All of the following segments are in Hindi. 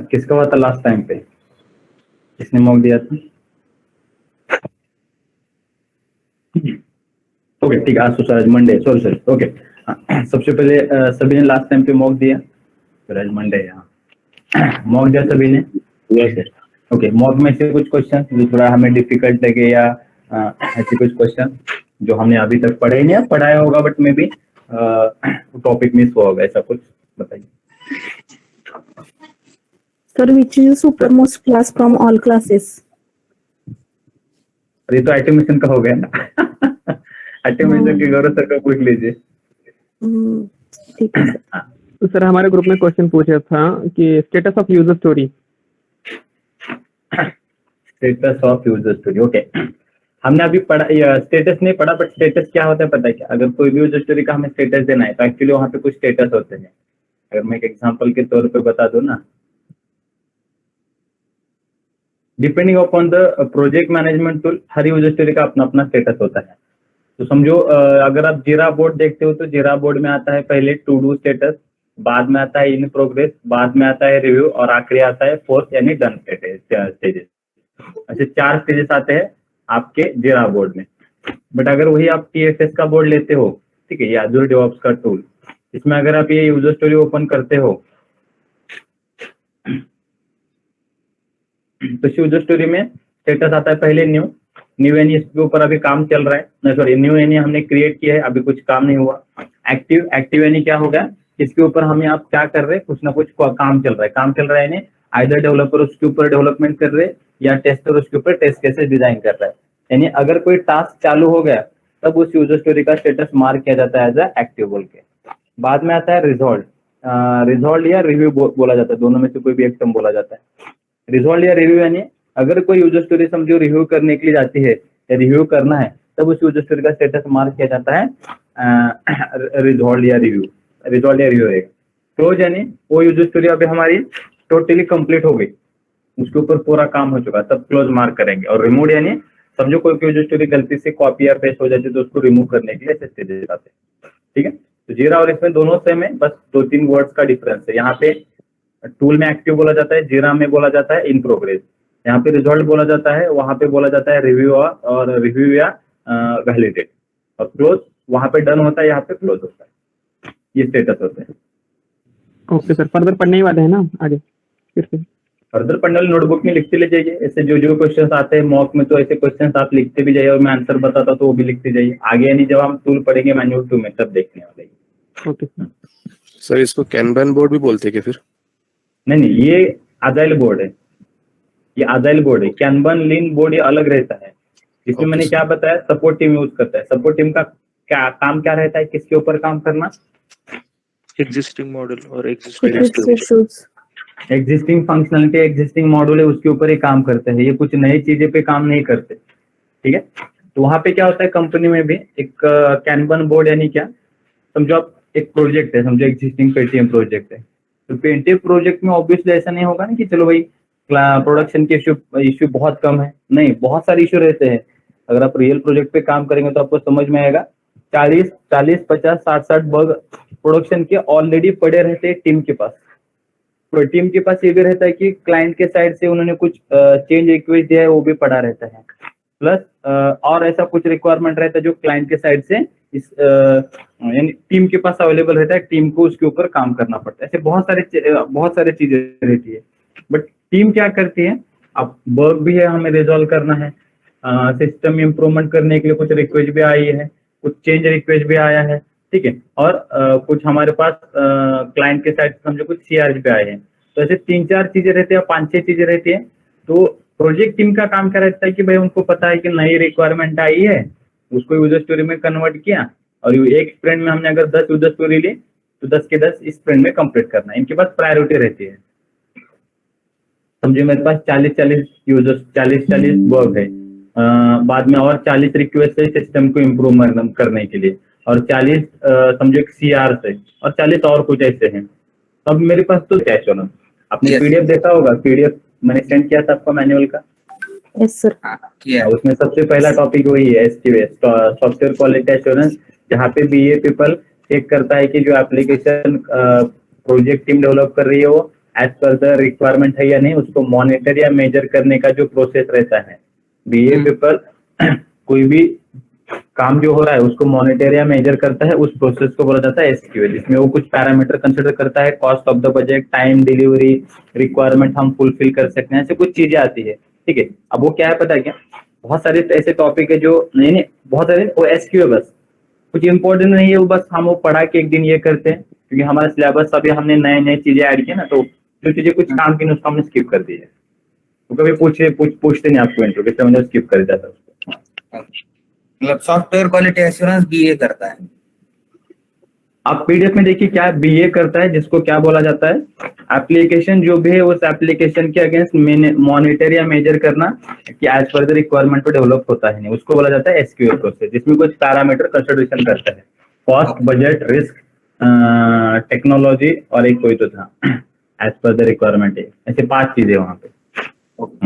किसका हुआ था लास्ट टाइम पे, किसने मॉक दिया था? ओके ठीक है, आज तो सर मंडे, सॉरी ओके। सबसे पहले सभी ने लास्ट टाइम पे मॉक दिया, फिर आज मंडे है, मॉक दिया सभी ने? यस। ओके, मॉक में से कुछ क्वेश्चन जो थोड़ा हमें डिफिकल्ट लगे या ऐसे कुछ क्वेश्चन जो हमने अभी तक पढ़े ही नहीं, पढ़ाया होगा but may be topic miss हुआ होगा, ऐसा कुछ बताइए। Sir, which is the supermost class from all classes? ये तो ऑटोमेशन का हो गया ना। ऑटोमेशन के गौरव सर का पूछ लीजिए। ठीक है सर। तो सर हमारे ग्रुप में क्वेश्चन पूछा था कि status of user story. Status of user story, okay. हमने अभी पढ़ा, स्टेटस नहीं पढ़ा, बट स्टेटस क्या होता है पता है क्या? अगर कोई भी यूजर स्टोरी का हमें स्टेटस देना है तो एक्चुअली वहाँ पे कुछ स्टेटस होते हैं। अगर मैं एक एग्जांपल के तौर पे बता दूं ना, depending upon the project management tool, her user story का अपना अपना स्टेटस होता है। तो समझो अगर आप जीरा बोर्ड देखते हो तो जीरा बोर्ड में आता है पहले टू डू स्टेटस, बाद में आता है इन प्रोग्रेस, बाद में आता है रिव्यू और आखिरी आता है फोर्थ यानी डन स्टेजेस। ऐसे 4 स्टेजेस आते हैं आपके जीरा बोर्ड में। बट अगर वही आप TFS का बोर्ड लेते हो, ठीक है, ये Azure DevOps का टूल, इसमें अगर आप ये यूजर स्टोरी ओपन करते हो तो यूजर स्टोरी में स्टेटस आता है पहले न्यू यानी इसके ऊपर अभी काम चल रहा है, नहीं सॉरी, न्यू यानी हमने क्रिएट किया है, अभी कुछ काम नहीं हुआ। एक्टिव यानी क्या होगा, इसके ऊपर हमें आप क्या कर रहे हैं, कुछ ना कुछ काम चल रहा है यानी आइदर डेवलपर उसके ऊपर डेवलपमेंट कर रहे हैं या टेस्टर उसके ऊपर टेस्ट केसेस डिजाइन कर रहा है। यानी अगर कोई टास्क चालू हो गया तब उस यूजर स्टोरी का स्टेटस मार्क किया जाता है एज एक्टिव बोल के। बाद में आता है रिजॉल्व या रिव्यू बोला जाता है, दोनों में से कोई भी एक टर्म बोला जाता है। रिजॉल्व या रिव्यू यानी अगर कोई यूजर स्टोरी समझो रिव्यू करने के लिए जाती है या रिव्यू करना है तब उस यूजर स्टोरी का स्टेटस मार्क किया जाता है रिजॉल्व या रिव्यू रहेगा। क्लोज यानी वो यूजर स्टोरी अभी हमारी टोटली कंप्लीट हो गई, उसके ऊपर पूरा काम हो चुका, तब क्लोज मार्क करेंगे। और रिमूव यानी समझो कोई यूजर स्टोरी गलती से कॉपी या पेस्ट हो जाती है तो उसको रिमूव करने के लिए ऐसे स्टेजेस आते हैं, ठीक है। तो जीरा और इसमें दोनों सेम है, बस 2-3 वर्ड्स का डिफरेंस है। यहाँ पे टूल में एक्टिव बोला जाता है, जीरा में बोला जाता है इन प्रोग्रेस, यहाँ पे रिजल्ट बोला जाता है, वहां पे बोला जाता है रिव्यू और रिव्यू या वैलिडेट, और क्लोज वहां पे डन होता है, यहाँ पे क्लोज होता है। ये स्टेटस होते हैं। ओके सर, फर्दर पढ़ने ही वाले हैं ना आगे फिर से? फर्दर पढ़ने वाले नोटबुक में लिखते ले जाइए, ऐसे जो क्वेश्चन आते हैं मॉक में तो ऐसे क्वेश्चन आप लिखते भी जाइए और मैं आंसर बताता तो वो भी लिखते जाइए आगे, यानी जब हम टूल पढ़ेंगे मैनुअल 2 में तब देखने वाले। ओके सर इसको कैनबन बोर्ड भी बोलते हैं क्या फिर? नहीं, ये आजाइल बोर्ड है, ये आजाइल बोर्ड है। कैनबन लीन बोर्ड ये अलग रहता है। इसमें मैंने क्या बताया, सपोर्ट टीम यूज करता है। सपोर्ट टीम का क्या काम क्या रहता है, किसके ऊपर काम करना? एग्जिस्टिंग मॉडल और एग्जिस्टिंग फंक्शनलिटी, एग्जिस्टिंग मॉड्यूल है उसके ऊपर ही काम करते हैं, ये कुछ नई चीजें पे काम नहीं करते, ठीक है। तो वहां पे क्या होता है कंपनी में भी एक कैनबन बोर्ड यानी क्या, समझो आप एक प्रोजेक्ट है, समझो एग्जिस्टिंग पेटीएम प्रोजेक्ट है, तो पेटीएम प्रोजेक्ट में ऑब्वियसली ऐसा नहीं होगा ना कि चलो भाई प्रोडक्शन के इश्यू बहुत कम है, नहीं, बहुत सारे इश्यू रहते हैं। अगर आप रियल प्रोजेक्ट पे काम करेंगे तो आपको समझ में आएगा 40, 50, 60 बग प्रोडक्शन के ऑलरेडी पड़े रहते हैं टीम के पास। तो टीम के पास ये भी रहता है कि क्लाइंट के साइड से उन्होंने कुछ चेंज रिक्वेस्ट दिया है वो भी पड़ा रहता है, प्लस और ऐसा कुछ रिक्वायरमेंट रहता है जो क्लाइंट के साइड से इस यानी टीम के पास अवेलेबल रहता है, टीम को उसके ऊपर काम करना पड़ता है। ऐसे बहुत सारे चीजें रहती है। बट टीम क्या करती है, अब बग भी है हमें रिजॉल्व करना है, सिस्टम इंप्रूवमेंट करने के लिए कुछ रिक्वेस्ट भी आई है, कुछ चेंज रिक्वेस्ट भी आया है, ठीक है, और कुछ हमारे पास क्लाइंट के साइड समझो कुछ CRG पे आए हैं। तो ऐसे 3-4 चीजें रहती है, 5-6 चीजें रहती है। तो प्रोजेक्ट टीम का काम क्या रहता है कि भाई उनको पता है कि नई रिक्वायरमेंट आई है, उसको यूजर स्टोरी में कन्वर्ट किया, और एक स्प्रिंट में हमने अगर 10 यूजर स्टोरी ली तो 10 के 10 इस स्प्रिंट में कंप्लीट करना है। इनके पास प्रायोरिटी रहती है। समझिए मेरे पास 40 यूजर्स, 40 वर्क है, बाद में और 40 रिक्वेस्ट है सिस्टम को इम्प्रूव करने के लिए, और 40 समझो एक CR से, और 40 और कुछ ऐसे हैं। अब मेरे पास तो क्या चलो, आपने PDF देखा होगा, PDF मैंने सेंड किया था आपको मैनुअल का। Yes sir. उसमें सबसे पहला टॉपिक वही है SQS, सॉफ्टवेयर क्वालिटी एश्योरेंस, जहाँ पे BA पीपल चेक करता है कि जो एप्लीकेशन प्रोजेक्ट टीम डेवलप कर रही है वो एज पर द रिक्वायरमेंट है या नहीं, उसको मॉनिटर या मेजर करने का जो प्रोसेस रहता है, बीए पेपर कोई भी काम जो हो रहा है उसको मॉनिटर या मेजर करता है, उस प्रोसेस को बोला जाता है एसक्यूए, जिसमें वो कुछ पैरामीटर कंसिडर करता है, cost of the budget, time, delivery, requirement हम फुलफिल कर सकते हैं, ऐसे कुछ चीजें आती है। ठीक है, अब वो क्या है पता है क्या, बहुत सारे ऐसे टॉपिक है जो नहीं बहुत सारे वो एसक्यूए बस कुछ इंपॉर्टेंट नहीं है, वो बस हम वो पढ़ा के एक दिन ये करते हैं, क्योंकि हमारा सिलेबस अभी हमने नए नए चीजें ऐड की ना, तो जो चीजें कुछ काम की नहीं उसको हमने स्किप कर दी है। तो कभी पूछते नहीं आपको इंटरव्यू के, मैंने स्किप कर जाता उसको। मतलब सॉफ्टवेयर क्वालिटी एश्योरेंस बीए करता है। आप पीडीएफ में देखिए क्या बीए करता है, जिसको क्या बोला जाता है, एप्लीकेशन जो भी है उस एप्लीकेशन के अगेंस्ट मॉनिटर या मेजर करना कि एज पर द रिक्वायरमेंट पे डेवलप होता है नहीं, उसको बोला जाता है एसक्यूएल प्रोसेस, जिसमें कुछ पैरामीटर कंसिडरेशन करता है, कॉस्ट, बजट, रिस्क, टेक्नोलॉजी और एक कोई तो था एज पर द रिक्वायरमेंट है, ऐसे 5 चीजें वहां पे।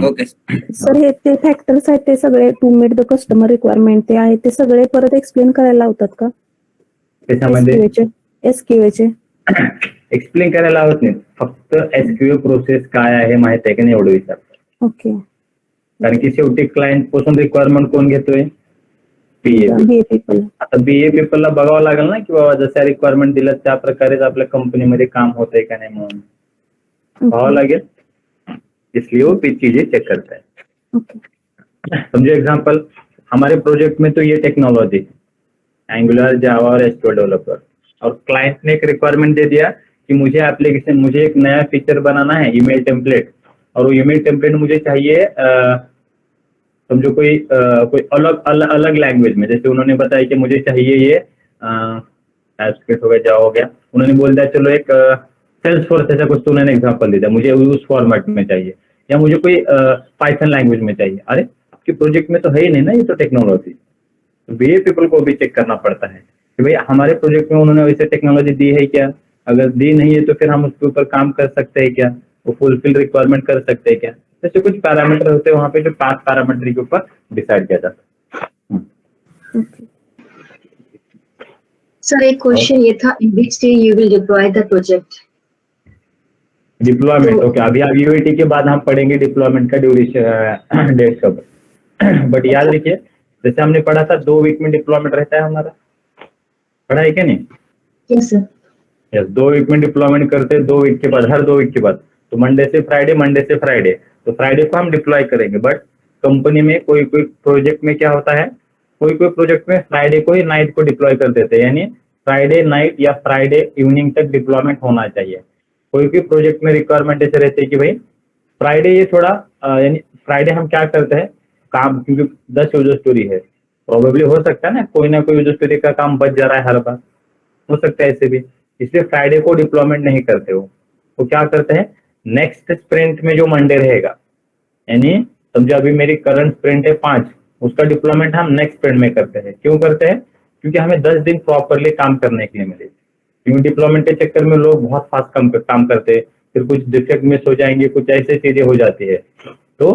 ओके सर हे ते फॅक्टर्स आहेत ते सगळे to meet the customer requirement ते आहेत ते सगळे परत एक्सप्लेन करायला लावतात का त्याच्यामध्ये एसक्यूए चे एक्सप्लेन करायला लावत नाही, फक्त एसक्यूए प्रोसेस काय आहे माहित आहे की नाही एवढं विचारतात, ओके कारण की शेवटी क्लायंट पासून रिक्वायरमेंट कोण घेतोय, बीए बीए पीपल आता बीए पीपलला बघावं लागेल ना की बाबा जशा रिक्वायरमेंट दिल्यात त्या प्रकारेच आपल्या कंपनीमध्ये काम होतंय का नाही म्हणून बघावं लागेल, इसलिए वो चीजें चेक करता है। ओके समझो एग्जांपल हमारे प्रोजेक्ट में तो ये टेक्नोलॉजी एंगुलर, जावा और एसक्यूएल डेवलपर, और क्लाइंट ने एक रिक्वायरमेंट दे दिया कि मुझे एक नया फीचर बनाना है, ईमेल टेम्पलेट, और वो ईमेल टेम्पलेट मुझे चाहिए समझो कोई अलग लैंग्वेज में, जैसे उन्होंने बताया कि मुझे चाहिए ये एप्सकेट हो गया, जावा हो गया, उन्होंने बोल दिया चलो एक सेल्स फोर्स ऐसा कुछ, तो उन्होंने एग्जाम्पल दे दिया मुझे उस फॉर्मेट में चाहिए, या मुझे कोई पाइथन लैंग्वेज में चाहिए। अरे आपके प्रोजेक्ट में तो है ही नहीं ना ये तो टेक्नोलॉजी, तो बीए पीपल को भी चेक करना पड़ता है कि भाई हमारे प्रोजेक्ट में उन्होंने वैसे टेक्नोलॉजी दी है क्या, अगर दी नहीं है तो फिर हम उसके ऊपर काम कर सकते हैं क्या, वो फुलफिल रिक्वायरमेंट कर सकते हैं क्या, जैसे कुछ पैरामीटर होते हैं वहां पे जो 5 पैरामीटर के ऊपर डिसाइड किया जाता है। सर एक क्वेश्चन ये था, in which day you will deploy the project? Deployment okay, अभी आप यूएटी के बाद हम पढ़ेंगे डिप्लॉयमेंट का ड्यूरेशन डेट कब, बट याद रखिए जैसे हमने पढ़ा था 2 वीक में डिप्लॉयमेंट रहता है हमारा, पढ़ा है क्या नहीं? Yes sir. यस, 2 वीक में डिप्लॉयमेंट करते हैं, 2 वीक के बाद, हर 2 वीक के बाद, तो मंडे से फ्राइडे, तो फ्राइडे को हम डिप्लॉय करेंगे। बट कंपनी में कोई प्रोजेक्ट में क्या होता है, कोई प्रोजेक्ट में फ्राइडे को ही नाइट को डिप्लॉय कर देते हैं, यानी फ्राइडे नाइट या फ्राइडे इवनिंग तक डिप्लॉयमेंट होना चाहिए। कोई प्रोजेक्ट में रिक्वायरमेंट ऐसे रहते हैं कि भाई फ्राइडे ये थोड़ा यानी फ्राइडे हम क्या करते हैं काम, क्योंकि 10 यूजर स्टोरी है, प्रोबेबली हो सकता है ना कोई यूजर स्टोरी का काम बच जा रहा है हर बार, हो सकता है ऐसे भी, इसलिए फ्राइडे को डिप्लॉयमेंट नहीं करते हो, वो क्या करते हैं नेक्स्ट स्प्रिंट में जो मंडे रहेगा, यानी समझो अभी मेरी करंट स्प्रिंट है 5, उसका डिप्लॉयमेंट हम नेक्स्ट स्प्रिंट में करते हैं। क्यों करते हैं? क्योंकि हमें 10 दिन प्रॉपरली काम करने के लिए मिले, क्योंकि डिप्लॉयमेंट के चक्कर में लोग बहुत फास्ट काम करते हैं, फिर कुछ डिफेक्ट मिस हो जाएंगे, कुछ ऐसी चीजें हो जाती है, तो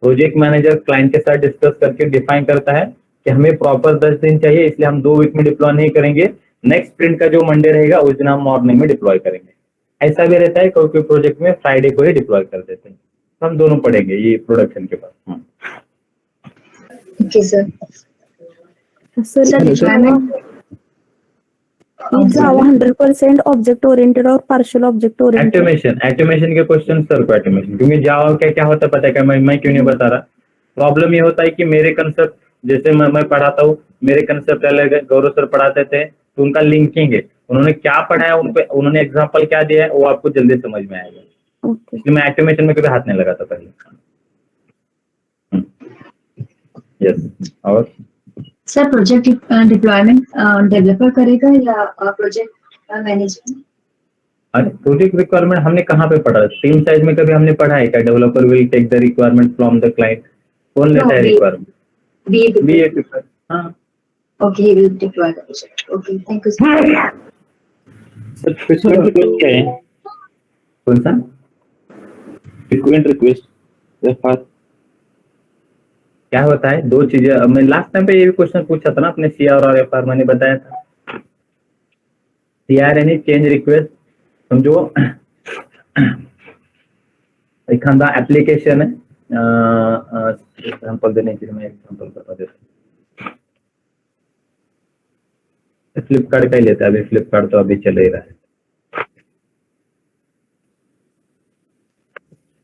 प्रोजेक्ट मैनेजर क्लाइंट के साथ डिस्कस करके डिफाइन करता है कि हमें प्रॉपर 10 दिन चाहिए, इसलिए हम 2 वीक में डिप्लॉय नहीं करेंगे, नेक्स्ट स्प्रिंट का जो मंडे रहेगा उस दिन हम मॉर्निंग में डिप्लॉय करेंगे। ऐसा भी रहता है कोई प्रोजेक्ट में फ्राइडे को ही डिप्लॉय कर देते हैं। हम दोनों पढ़ेंगे ये प्रोडक्शन के बाद। Okay sir. Sir sir deployment Java 100% object oriented और पार्शियल ऑब्जेक्ट ओरिएंटेड। एटोमेशन के क्वेश्चन सर को एटोमेशन, क्योंकि जावा क्या होता है पता है क्या, मैं क्यों नहीं बता रहा, प्रॉब्लम ये होता है कि मेरे कंसेप्ट जैसे मैं पढ़ाता हूँ, मेरे कंसेप्ट अलग है, गौरव सर पढ़ाते थे तो उनका लिंकिंग है, उन्होंने क्या पढ़ाया उन्होंने एग्जाम्पल क्या दिया है वो आपको जल्दी समझ में आएगा, इसलिए मैं एटोमेशन में कभी हाथ नहीं लगाता पहले। यस, और सर प्रोजेक्ट डिप्लॉयमेंट डेवलपर करेगा या प्रोजेक्ट मैनेजमेंट? अरे प्रोजेक्ट रिक्वायरमेंट हमने कहाँ पे पढ़ा, टीम साइज में कभी हमने पढ़ा है क्या, developer will take the requirement from the client, कौन लेता है रिक्वायरमेंट? BA people. हाँ okay, he will deploy the project. Okay, thank you sir. कौन सा फ्रीक्वेंट रिक्वेस्ट एफआर क्या होता है? 2 चीजें, मैं लास्ट टाइम पे ये भी क्वेश्चन पूछा था ना अपने सीआर और एफआर, मैंने बताया था। सीआर यानी चेंज रिक्वेस्ट, समझो एखादा ऍप्लिकेशन आहे, एग्जाम्पल देने के लिए मैं एग्जाम्पल बता देता हूँ। फ्लिपकार्ट का ही लेता है, अभी फ्लिपकार्ट तो अभी चल ही रहा है।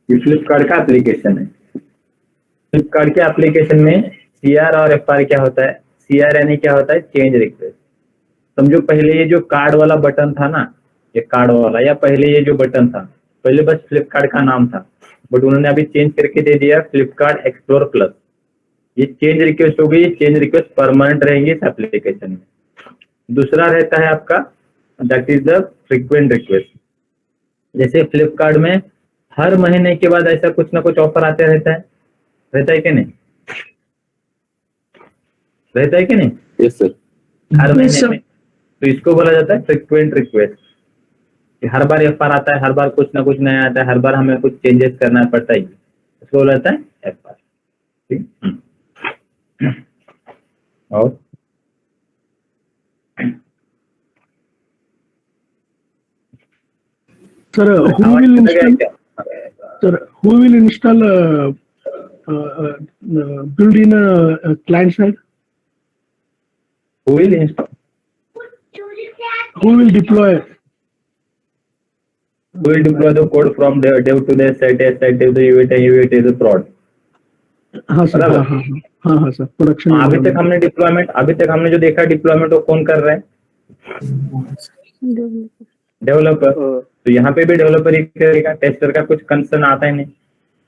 ये फ्लिपकार्ट का एप्लीकेशन है। फ्लिपकार्ट के एप्लीकेशन में CR और FR क्या होता है? CR यानी क्या होता है? Change request. समझो पहले ये जो कार्ड वाला बटन था ना, ये कार्ड वाला, या पहले ये जो बटन था, पहले बस फ्लिपकार्ट का नाम था, बट उन्होंने अभी चेंज करके दे दिया फ्लिपकार्ट एक्सप्लोर प्लस। ये चेंज रिक्वेस्ट हो गई, चेंज रिक्वेस्ट परमानेंट रहेंगी इस एप्लीकेशन में। दूसरा रहता है आपका, that is the frequent request. जैसे फ्लिपकार्ट में हर महीने के बाद ऐसा कुछ ना कुछ ऑफर आते रहता है कि नहीं? रहता है कि नहीं? Yes sir. हर महीने में, तो इसको बोला जाता है फ्रीक्वेंट रिक्वेस्ट। हर बार FR आता है, हर बार कुछ ना कुछ नया आता है, हर बार हमें कुछ चेंजेस करना पड़ता है, इसको बोला जाता है FR। ठीक। और Sir, who will install? Sir, who will install? Build in a client side. who will install? Who will deploy? We will deploy the code from dev to the site to the UAT to the prod. हाँ सर, हाँ सर, प्रोडक्शन। अभी तक हमने डिप्लॉयमेंट, अभी तक हमने जो देखा डिप्लॉयमेंट, वो कौन कर रहा है? डेवलपर। तो यहाँ पे भी डेवलपर ही करेगा, टेस्टर का कुछ कंसर्न आता ही नहीं।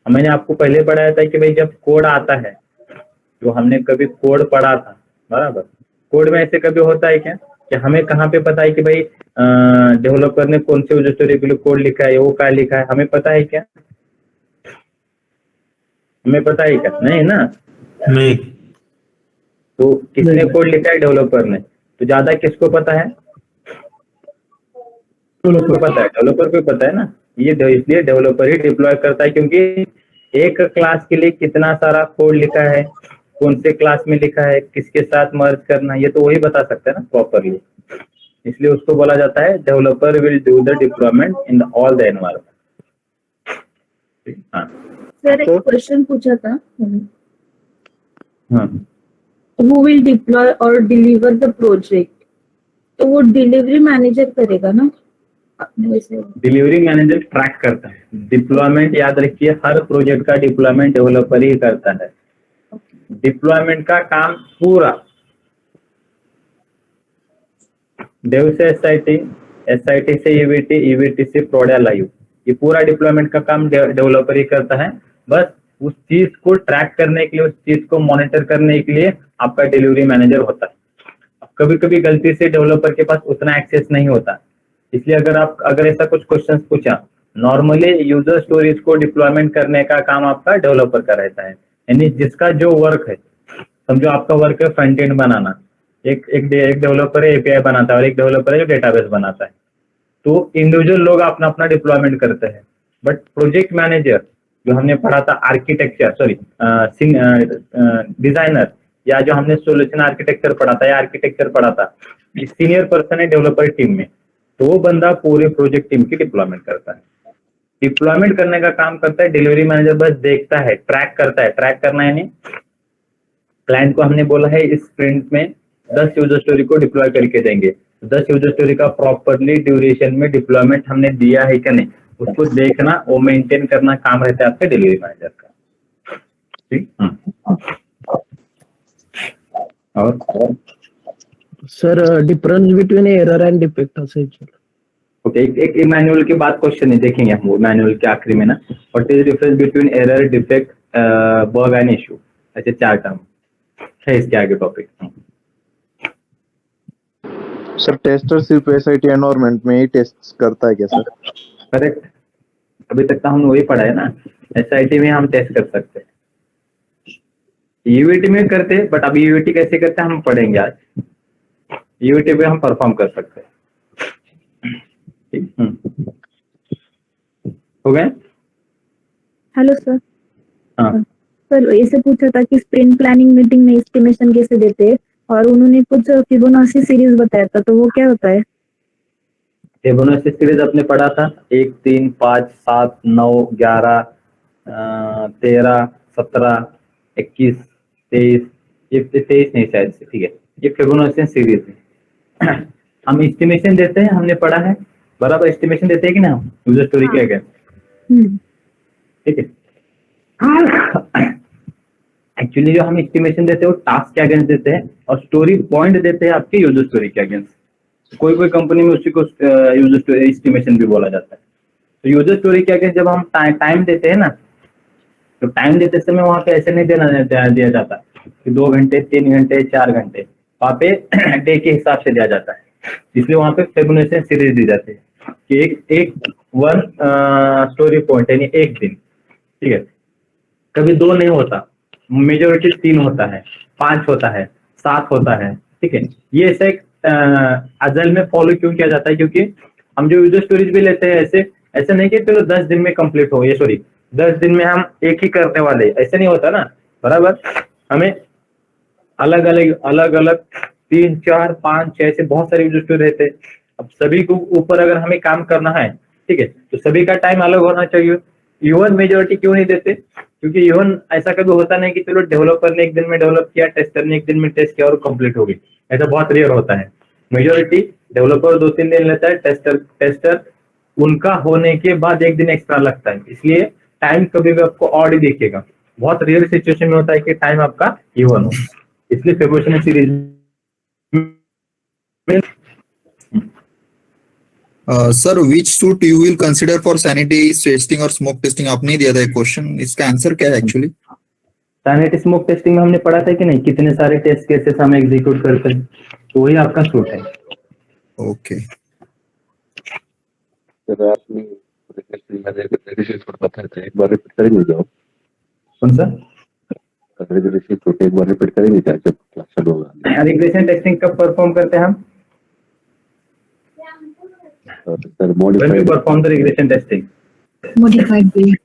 मैंने आपको पहले पढ़ाया था कि भाई जब कोड आता है, जो हमने कभी कोड पढ़ा था, बराबर, कोड में ऐसे कभी होता है क्या कि हमें कहाँ पे पता है कि भाई डेवलपर ने कौन से यूजर स्टोरी के लिए कोड लिखा है, वो क्या लिखा है, हमें पता है क्या? हमें पता है क्या? नहीं ना। नहीं। तो किसने कोड लिखा है? डेवलपर ने। तो ज्यादा किसको पता है? डेवलपर को पता है, डेवलपर को पता है ना। ये इसलिए डेवलपर ही डिप्लॉय करता है, क्योंकि एक क्लास के लिए कितना सारा कोड लिखा है, कौन से क्लास में लिखा है, किसके साथ मर्ज करना, ये तो वही बता सकता है ना प्रॉपरली। इसलिए उसको बोला जाता है developer will do the deployment in all the environment. हाँ सर, एक क्वेश्चन पूछा था। हाँ, हु विल डिप्लॉय और डिलीवर द प्रोजेक्ट? तो वो डिलीवरी मैनेजर करेगा ना? डिलीवरी मैनेजर ट्रैक करता है डिप्लॉयमेंट। याद रखिए, हर प्रोजेक्ट का डिप्लॉयमेंट डेवलपर ही करता है। डिप्लॉयमेंट का काम पूरा डेव से SIT, SIT से EVT, EVT से प्रोड या लाइव, ये पूरा डिप्लॉयमेंट का काम डेवलपर ही करता है। बस उस चीज को ट्रैक करने के लिए, उस चीज को मॉनिटर करने के लिए आपका डिलीवरी मैनेजर होता है। कभी कभी गलती से डेवलपर के पास उतना एक्सेस नहीं होता, इसलिए अगर ऐसा कुछ क्वेश्चन पूछा, नॉर्मली यूजर स्टोरीज को डिप्लॉयमेंट करने का काम आपका डेवलपर का रहता है। यानी जिसका जो वर्क है, समझो आपका वर्क है फ्रंट एंड बनाना, एक डेवलपर है API बनाता है और एक डेवलपर है जो डेटाबेस बनाता है। तो इंडिविजुअल लोग अपना अपना डिप्लॉयमेंट करते हैं, बट प्रोजेक्ट मैनेजर जो हमने पढ़ा था, डिजाइनर, या जो हमने सोल्यूशन आर्किटेक्चर पढ़ा था या आर्किटेक्चर पढ़ा था, सीनियर पर्सन है डेवलपर टीम में, तो वो बंदा पूरे प्रोजेक्ट टीम की डिप्लॉयमेंट करता है। डिप्लॉयमेंट करने का काम करता है डिलीवरी मैनेजर, बस देखता है, ट्रैक करता है। ट्रैक करना यानी क्लाइंट को हमने बोला है इस स्प्रिंट में 10 यूजर स्टोरी को डिप्लॉय करके देंगे, 10 यूजर स्टोरी का प्रॉपरली ड्यूरेशन में डिप्लॉयमेंट हमने दिया है क्या नहीं, उसको देखना, वो मेंटेन करना काम रहता है आपके डिलीवरी मैनेजर का। ठीक। और sir, difference between error and defect असेल। ओके, एक मैनुअल के बाद क्वेश्चन है, देखेंगे हम मैनुअल के आखिरी में ना, what is difference between error, defect, bug and issue, ऐसे 4 टर्म है इसके आगे टॉपिक। सर, टेस्टर सिर्फ SIT एनवायरनमेंट में ही टेस्ट करता है क्या सर? करेक्ट, अभी तक तो हमने वही पढ़ा है ना। SIT में हम टेस्ट कर सकते हैं, UAT में करते हैं, बट अभी UAT कैसे करते हैं हम पढ़ेंगे आज। UAT पे हम परफॉर्म कर सकते हैं। हो गए? Hello sir. हाँ सर, ऐसे पूछा था कि स्प्रिंट प्लानिंग मीटिंग में एस्टिमेशन कैसे देते हैं, और उन्होंने कुछ फिबोनाची सीरीज बताया था, तो वो क्या होता है? फिबोनाची सीरीज आपने पढ़ा था 1, 3, 5, 7, 9, 11, 13, 17, 21, 23, ये 23 नहीं शायद से, ठीक है, ये फिबोनाची सीरीज है। हम एस्टिमेशन देते हैं, हमने पढ़ा है बराबर, एस्टिमेशन देते हैं कि ना हम यूजर स्टोरी के अगेंस्ट, ठीक है। एक्चुअली जो हम एस्टिमेशन देते हैं वो टास्क के अगेंस्ट देते हैं और स्टोरी पॉइंट देते हैं आपके यूजर स्टोरी के अगेंस्ट। कोई कोई कंपनी में उसी को यूजर स्टोरी एस्टिमेशन भी बोला जाता है। तो यूजर स्टोरी के अगेंस्ट जब हम टाइम देते हैं ना, तो टाइम देते समय वहां पे ऐसे नहीं दिया जाता कि 2 घंटे, 3 घंटे, 4 घंटे, वहां पे डे के हिसाब से दिया जाता है। इसलिए वहां पे फिबोनाची सीरीज दी जाती है कि एक वन स्टोरी पॉइंट यानी एक दिन, ठीक है। कभी 2 नहीं होता, मेजोरिटी 3 होता है, 5 होता है, 7 होता है, ठीक है। ये ऐसे एक अजल में फॉलो क्यों किया जाता है, क्योंकि हम जो यूजर स्टोरीज भी लेते हैं ऐसे नहीं कि चलो 10 दिन में कंप्लीट हो, ये सॉरी 10 दिन में हम एक ही करने वाले, ऐसे नहीं होता ना, बराबर। हमें अलग अलग 3, 4, 5, 6 ऐसे बहुत सारे यूजर स्टोरी रहते हैं। अब सभी को ऊपर अगर हमें काम करना है, ठीक है, तो सभी का टाइम अलग होना चाहिए। इवन मेजोरिटी क्यों नहीं देते, क्योंकि इवन ऐसा कभी होता नहीं कि चलो डेवलपर ने 1 दिन में डेवलप किया, टेस्टर ने 1 दिन में टेस्ट किया और कंप्लीट हो गई, ऐसा बहुत रेयर होता है। मेजोरिटी डेवलपर 2-3 दिन लेता है, टेस्टर उनका होने के बाद 1 दिन एक्स्ट्रा लगता है। इसलिए टाइम कभी भी आपको ऑड ही दिखेगा, बहुत रेयर सिचुएशन में होता है कि टाइम आपका इवन हो। इसलिए Fibonacci series sir which suit you will consider for sanity testing और स्मोक टेस्टिंग, आपने दिया था एक क्वेश्चन, इसका आंसर क्या है एक्चुअली? सैनिटी स्मोक टेस्टिंग में हमने पढ़ा था कि नहीं, कितने सारे टेस्ट केसेस हम एग्जीक्यूट करते हैं, तो वही आपका सूट है। ओके सर आपने एक बार रिपीट करेंगे जॉब? कौन सा एक बार रिपीट करेंगे क्या जब क्लास चालू होगा? रिग्रेशन टेस्टिंग कब परफॉर्म करते हैं हम? Sir When we perform the regression testing, Modified build.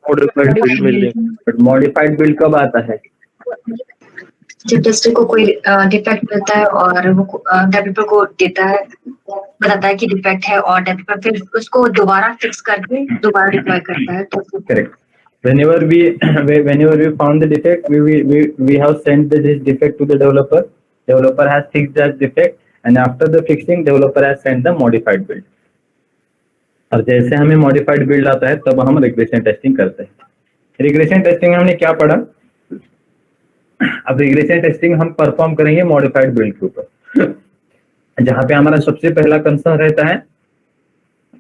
but modified build कब आता है? जब टेस्टर को कोई डिफेक्ट मिलता है और वो डेवलपर को देता है, बताता है कि डिफेक्ट है, और डेवलपर फिर उसको दोबारा फिक्स करके दोबारा डिप्लॉय करता है। तो Correct. Whenever we found the defect, we have sent this defect to the developer. Developer has fixed that defect, and after the fixing, developer has sent the modified build. और जैसे हमें मॉडिफाइड बिल्ड आता है तब हम रिग्रेशन टेस्टिंग करते हैं। रिग्रेशन टेस्टिंग में हमने क्या पढ़ा? अब रिग्रेशन टेस्टिंग हम परफॉर्म करेंगे मॉडिफाइड बिल्ड के ऊपर, जहां पे हमारा सबसे पहला कंसर्न रहता है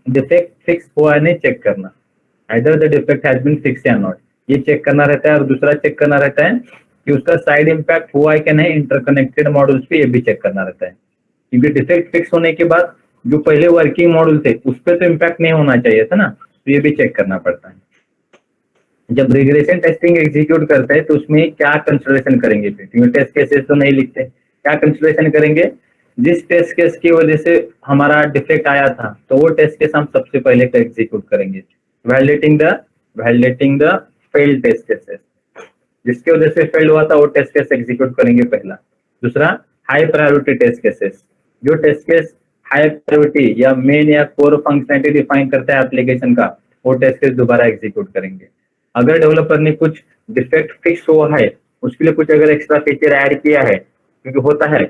डिफेक्ट फिक्स हुआ है नहीं चेक करना, either the defect has been fix या नॉट, ये चेक करना रहता है। और दूसरा चेक करना रहता है कि उसका साइड इम्पैक्ट हुआ है कि नहीं इंटरकनेक्टेड मॉड्यूल्स पे, ये भी चेक करना रहता है। क्योंकि डिफेक्ट फिक्स होने के बाद जो पहले वर्किंग मॉड्यूल थे उस पर तो इम्पैक्ट नहीं होना चाहिए था ना, तो ये भी चेक करना पड़ता है। जब रिग्रेशन टेस्टिंग एग्जीक्यूट करते हैं तो उसमें क्या कंसिडरेशन करेंगे? क्योंकि टेस्ट केसेस तो नहीं लिखते, क्या कंसिडरेशन करेंगे? जिस टेस्ट केस की वजह से हमारा डिफेक्ट आया था तो वो टेस्ट केस हम सबसे पहले एग्जीक्यूट करेंगे, validating the failed test cases. जिसकी वजह से फेल्ड हुआ था वो टेस्ट केस एग्जीक्यूट करेंगे पहला। दूसरा हाई प्रायोरिटी टेस्ट केसेस, जो टेस्ट केस हाई प्रायोरिटी या मेन या कोर फंक्शनलिटी डिफाइन करता है एप्लीकेशन का, वो टेस्ट केस दोबारा एग्जीक्यूट करेंगे। अगर डेवलपर ने कुछ डिफेक्ट फिक्स हुआ है, उसके लिए कुछ अगर एक्स्ट्रा फीचर ऐड किया है, क्योंकि होता है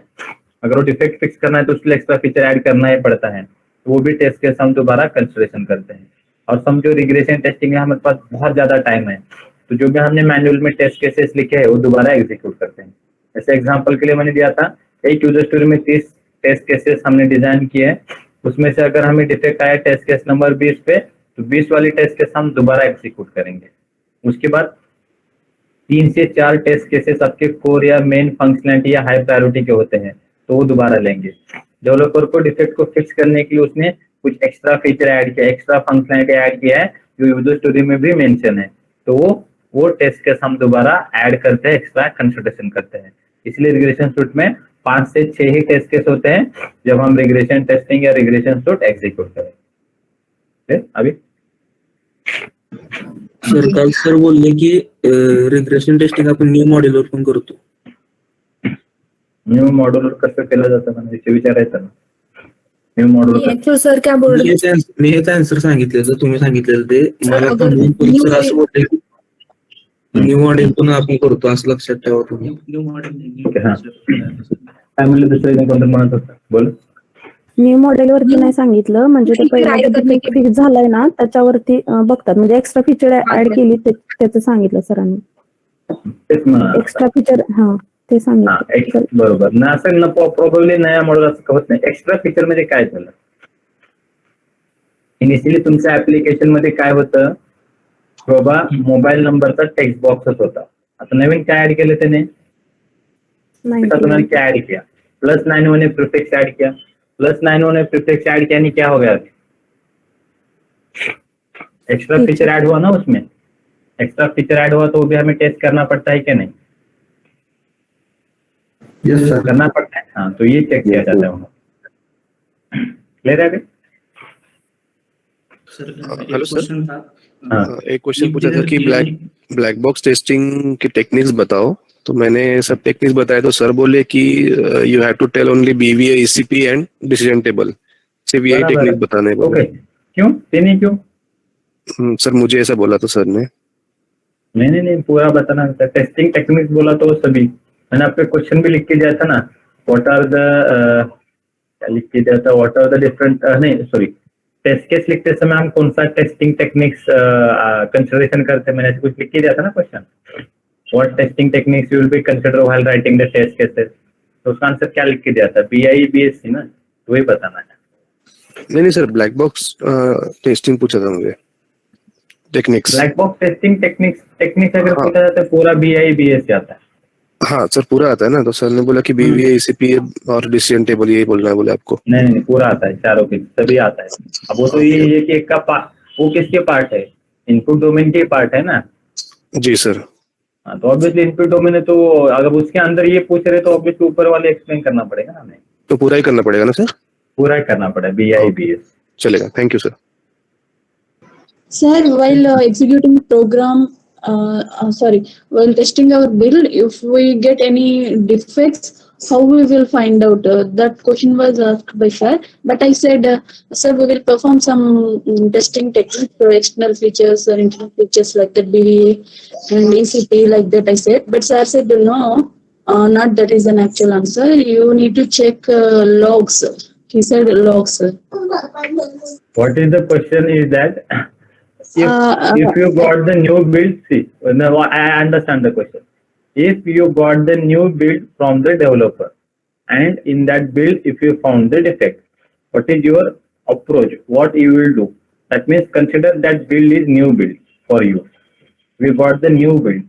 अगर वो डिफेक्ट फिक्स करना है तो उसके लिए एक्स्ट्रा फीचर ऐड करना ही पड़ता है, तो वो भी टेस्ट केस हम दोबारा कंसिडरेशन करते हैं। और समझो रिग्रेशन टेस्टिंग में हमारे पास बहुत ज्यादा टाइम है, तो जो भी हमने मैनुअल में टेस्ट केसेस लिखे हैं वो दोबारा एग्जीक्यूट करते हैं। ऐसे एग्जांपल के लिए मैंने दिया था एक यूजर स्टोरी में 30 टेस्ट केसेस हमने डिजाइन किए हैं, उसमें से अगर हमें डिफेक्ट आया टेस्ट केस नंबर 20 पे, तो 20 वाली टेस्ट केस हम दोबारा एग्जीक्यूट करेंगे। उसके बाद 3 से 4 टेस्ट केसेस आपके कोर या मेन फंक्शनलिटी या हाई प्रायोरिटी के होते हैं, तो वो दोबारा लेंगे। डेवलपर को डिफेक्ट को फिक्स करने के लिए उसने कुछ एक्स्ट्रा फीचर ऐड किया, एक्स्ट्रा फंक्शनलिटी ऐड किया है जो यूजर स्टोरी में भी मेंशन है, तो वो टेस्ट केस हम दोबारा ऐड करते हैं, एक्स्ट्रा कंसिडरेशन करते हैं। इसलिए रिग्रेशन सूट में 5 से 6 ही टेस्ट केस होते हैं जब हम रिग्रेशन टेस्टिंग या रिग्रेशन सूट एग्जीक्यूट करें। अभी सर काल सर बोलले की रिग्रेशन टेस्टिंग आपण न्यू मॉड्यूलवर पण करतो. न्यू मॉड्यूलवर कसं केलं जातं म्हणजे विचारायचं ना. न्यू मॉड्यूल तो सर क्या बोल रहे मी हेच आन्सर सांगितलेलं, तुम्ही सांगितलेलं ते मला अगर थांबवून परत new सर असं बोलले की न्यू मॉडेल पण आपण करतो, असं लक्षात ठेवा तुम्ही. हा काय म्हणलं दुसरं कोणतं म्हणत होतं बोल. न्यू मॉडेल वरती नाही सांगितलं, म्हणजे ते पहिला फिक्स झालाय ना त्याच्यावरती बघतात, म्हणजे एक्स्ट्रा फीचर ऍड केली त्याचं सांगितलं सरांनी. तेच म्हणा एक्स्ट्रा फीचर ते हा सांगितलं. बरोबर ना, असेल ना प्रॉब्लेम नया मॉडेल असं होत नाही. एक्स्ट्रा फीचर मध्ये काय झालं, इनिशियली तुमच्या ऍप्लिकेशन मध्ये काय होतं बाबा, मोबाईल नंबरचा टेक्स्ट बॉक्सच होता. आता नवीन काय ऍड केलं त्याने, क्या ऐड किया, +91 ने प्रीफिक्स ऐड किया, +91 ने प्रीफिक्स ऐड किया, नहीं क्या हो गया, एक्स्ट्रा फीचर ऐड हुआ ना उसमें. एक्स्ट्रा फीचर ऐड हुआ तो वो भी हमें टेस्ट करना पड़ता है क्या नहीं? Yes sir. करना पड़ता है. हाँ, तो ये चेक किया जाता है वहाँ. क्लियर है? हेलो सर, हाँ. एक क्वेश्चन पूछा था कि ब्लैक बॉक्स टेस्टिंग की टेक्निक्स बताओ. तो मैंने सब टेक्निक्स बताए तो सर बोले कि you have to tell only BVA, ECP and decision table. सिर्फ यही टेक्निक बताने बोले. क्यों? नहीं क्यों? सर मुझे ऐसा बोला था सर ने. नहीं पूरा बताना था. टेस्टिंग टेक्निक्स बोला तो सभी मैंने आपके क्वेश्चन भी लिख के दिया था ना. व्हाट आर द क्या लिख के दिया था, व्हाट आर द डिफरेंट, नहीं सॉरी, टेस्ट केस लिखते समय हम कौन सा टेस्टिंग टेक्निक्स कंसिडरेशन करते हैं, मैंने कुछ लिख के दिया था ना question. What testing techniques you will be consider while writing the test cases. तो उसका आंसर क्या लिख के दिया था, BIE BSc ना, तो वही बताना है. नहीं सर, ब्लैक बॉक्स टेस्टिंग पूछा था मुझे, techniques. Black box testing techniques अगर पूछा जाता है पूरा BIE BSc आता है. हाँ सर, पूरा आता है ना. तो सर ने बोला कि BVA, ECP और डिसीजन टेबल यही बोलना है बोले आपको. नहीं पूरा आता है, चारों के सभी आता है. अब वो तो ये है कि एक का वो किसके पार्ट है, इनपुट डोमेन के पार्ट है ना. जी सर. हाँ, तो ऑब्वियसली इनपुट डोमेन है, तो अगर उसके अंदर ये पूछ रहे तो ऑब्वियसली ऊपर वाले एक्सप्लेन करना पड़ेगा ना हमें. तो पूरा ही करना पड़ेगा ना सर? पूरा ही करना पड़ेगा, BIE BSc. चलेगा. Thank you sir. Sir, while executing program, while testing our build, if we get any defects, how we will find out? That question was asked by sir, but I said, sir, we will perform some testing techniques for external features or internal features like that, BVA and ECP like that, I said. But sir said, no, not that is an actual answer. You need to check logs. He said logs. What is the question is that if you got the new build, see, now I understand the question. If you got the new build from the developer and in that build if you found the defect, what is your approach, what you will do? That means consider that build is new build for you. We got the new build.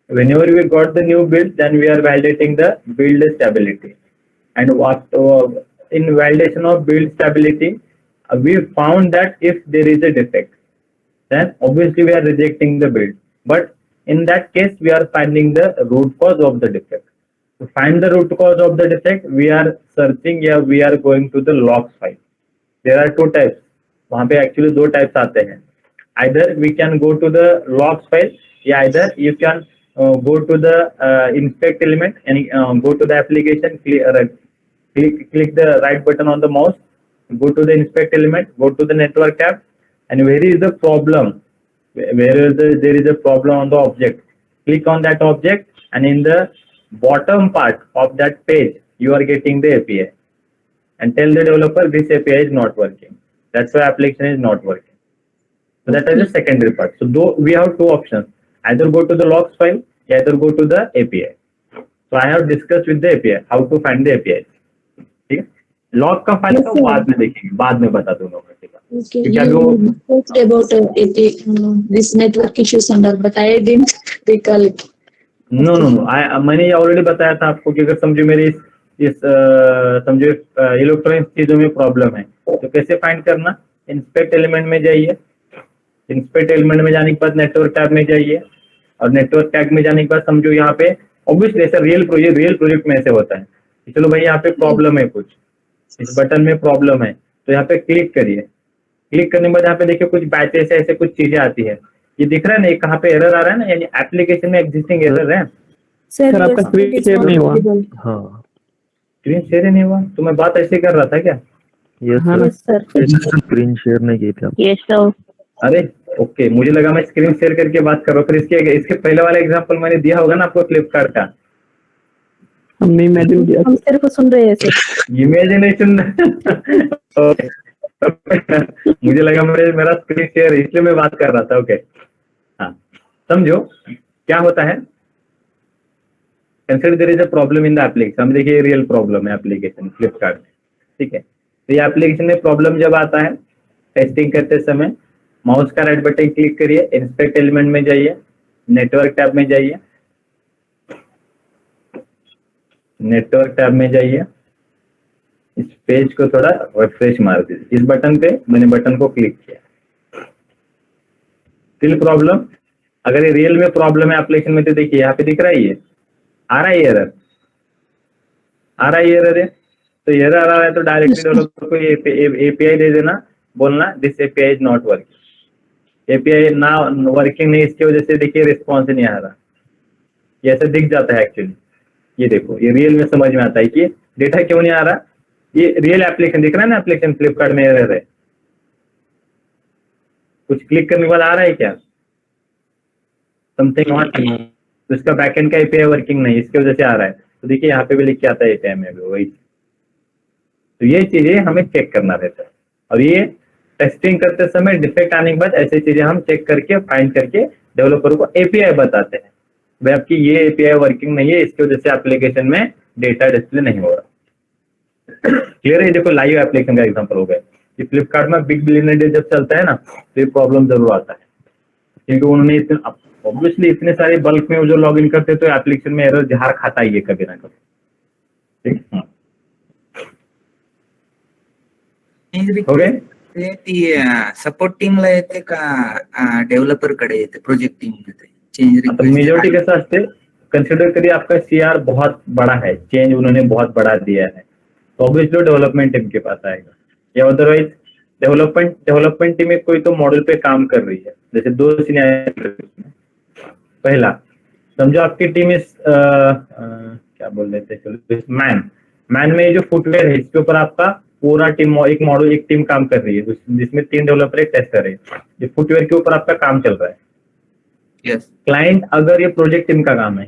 Whenever we got the new build, then we are validating the build stability. And what in validation of build stability, we found that if there is a defect, then obviously we are rejecting the build. But in that case, we are finding the root cause of the defect. To find the root cause of the defect, we are searching, या we are going to the logs file. There are two types. वहाँ पे actually दो types आते हैं. Either we can go to the logs file, या either you can go to the inspect element and go to the application, click the right button on the mouse, go to the inspect element, go to the network tab, and where is the problem, there is a problem on the object, click on that object, and in the bottom part of that page you are getting the API, and tell the developer this API is not working, that's why application is not working. So that is the secondary part. So though we have two options, either go to the logs file, either go to the API. So I have discussed with the API how to find the API. ठीक है, लॉग का फाइल तो बाद में देखेंगे, बाद में बता दूंगा. Okay, you talked about this network issues and all, but I didn't recall it. No, मैंने ऑलरेडी बताया था आपको कि अगर समझो मेरी इस समझो इलेक्ट्रॉनिक चीजों में प्रॉब्लम है तो कैसे फाइंड करना. इंस्पेक्ट एलिमेंट में जाइए, इंस्पेक्ट एलिमेंट में जाने के बाद नेटवर्क टैब में जाइए, और नेटवर्क टैग में जाने के बाद समझो यहाँ पे ऑब्वियसली ऐसा रियल प्रोजेक्ट में ऐसे होता है. चलो भाई यहाँ पे प्रॉब्लम है, कुछ इस बटन में प्रॉब्लम है, तो यहाँ पे क्लिक करिए. क्लिक करने के बाद यहाँ पे देखिए कुछ बैचेस ऐसे कुछ चीजें आती है. ये दिख रहा है ना, कहाँ पे एरर आ रहा है ना, यानी एप्लीकेशन में एग्जिस्टिंग एरर है. सर आपका स्क्रीन शेयर नहीं हुआ. हाँ, स्क्रीन शेयर नहीं हुआ तो मैं बात ऐसे कर रहा था क्या? हाँ ना यस सर स्क्रीन शेयर नहीं की थी आप। यस सर अरे ओके, मुझे लगा मैं स्क्रीन शेयर करके बात कर रहा हूँ। फिर इसके पहले वाला एग्जांपल मैंने दिया होगा ना आपको फ्लिपकार्ट का। हमने इमेजिन किया हम सिर्फ सुन रहे हैं सर। इमेजिनेशन ओके मुझे लगा मेरा स्क्रीन शेयर है, इसलिए मैं बात कर रहा था। ओके हाँ, समझो क्या होता है। Consider there is a problem in the application. हम देखिए रियल प्रॉब्लम है एप्लीकेशन फ्लिपकार्ट में, ठीक है। तो ये एप्लीकेशन में प्रॉब्लम जब आता है टेस्टिंग करते समय, माउस का राइट बटन क्लिक करिए, इंस्पेक्ट एलिमेंट में जाइए, नेटवर्क टैब में जाइए, नेटवर्क टैब में जाइए, इस पेज को थोड़ा रिफ्रेश मार दीजिए। इस बटन पे मैंने बटन को क्लिक किया, स्टिल प्रॉब्लम। अगर ये रियल में प्रॉब्लम है एप्लीकेशन में तो देखिए यहाँ पे दिख रहा है, ये आ रहा है एरर, आ रहा है एरर है। तो एरर आ रहा है तो डायरेक्टली डेवलपर को एपीआई दे देना, बोलना this API is not working. API ना वर्किंग नहीं, इसकी वजह से देखिए रिस्पॉन्स नहीं आ रहा। ये ऐसे दिख जाता है एक्चुअली। ये देखो, ये रियल में समझ में आता है कि डेटा क्यों नहीं आ रहा। ये रियल एप्लीकेशन दिख रहा है ना, एप्लीकेशन फ्लिपकार्ट में एरर है। कुछ क्लिक करने के बाद आ रहा है क्या समथिंग नॉट, तो इसका बैकएंड का एपीआई वर्किंग नहीं, इसकी वजह से आ रहा है। तो देखिए यहाँ पे भी लिख के आता है एपीआई में भी वही। तो ये चीजें हमें चेक करना रहता है, और ये टेस्टिंग करते समय डिफेक्ट आने के बाद ऐसी चीजें हम चेक करके फाइंड करके डेवलपर को एपीआई बताते हैं, भाई आपकी ये एपीआई वर्किंग नहीं है, इसकी वजह से एप्लीकेशन में डेटा डिस्प्ले नहीं हो रहा। क्लियर है? देखो लाइव एप्लीकेशन का एग्जांपल हो गया। ये फ्लिपकार्ट में बिग बिलियन डे जब चलता है ना, तो ये प्रॉब्लम जरूर आता है, क्योंकि उन्होंने इतने ऑब्वियसली इतने सारे बल्क में जो लॉग इन करते हैं, तो एप्लीकेशन में एरर झाड़ खाता ही है कभी ना कभी। ठीक हो गए? सपोर्ट टीमला येते का डेव्हलपर कडे येते, प्रोजेक्ट टीम येते चेंज तो मेजोरिटी कैसा असते, कंसिडर करिए आपका सीआर बहुत बड़ा है, चेंज उन्होंने बहुत बढ़ा दिया है, तो ऑब्वियसली डेवलपमेंट टीम के पास आएगा। या अदरवाइज डेवलपमेंट टीम में कोई तो मॉडल पे काम कर रही है। जैसे दो सिनेरियो, पहला समझो आपकी टीम इस क्या बोल रहे थे, चलो मैन में जो फुटवेयर है इसके ऊपर आपका पूरा टीम, एक मॉडल एक टीम काम कर रही है, जिसमें 3 डेवलपर एक टेस्टर है। ये फुटवेयर के ऊपर आपका काम चल रहा है। क्लाइंट अगर ये प्रोजेक्ट टीम का काम है,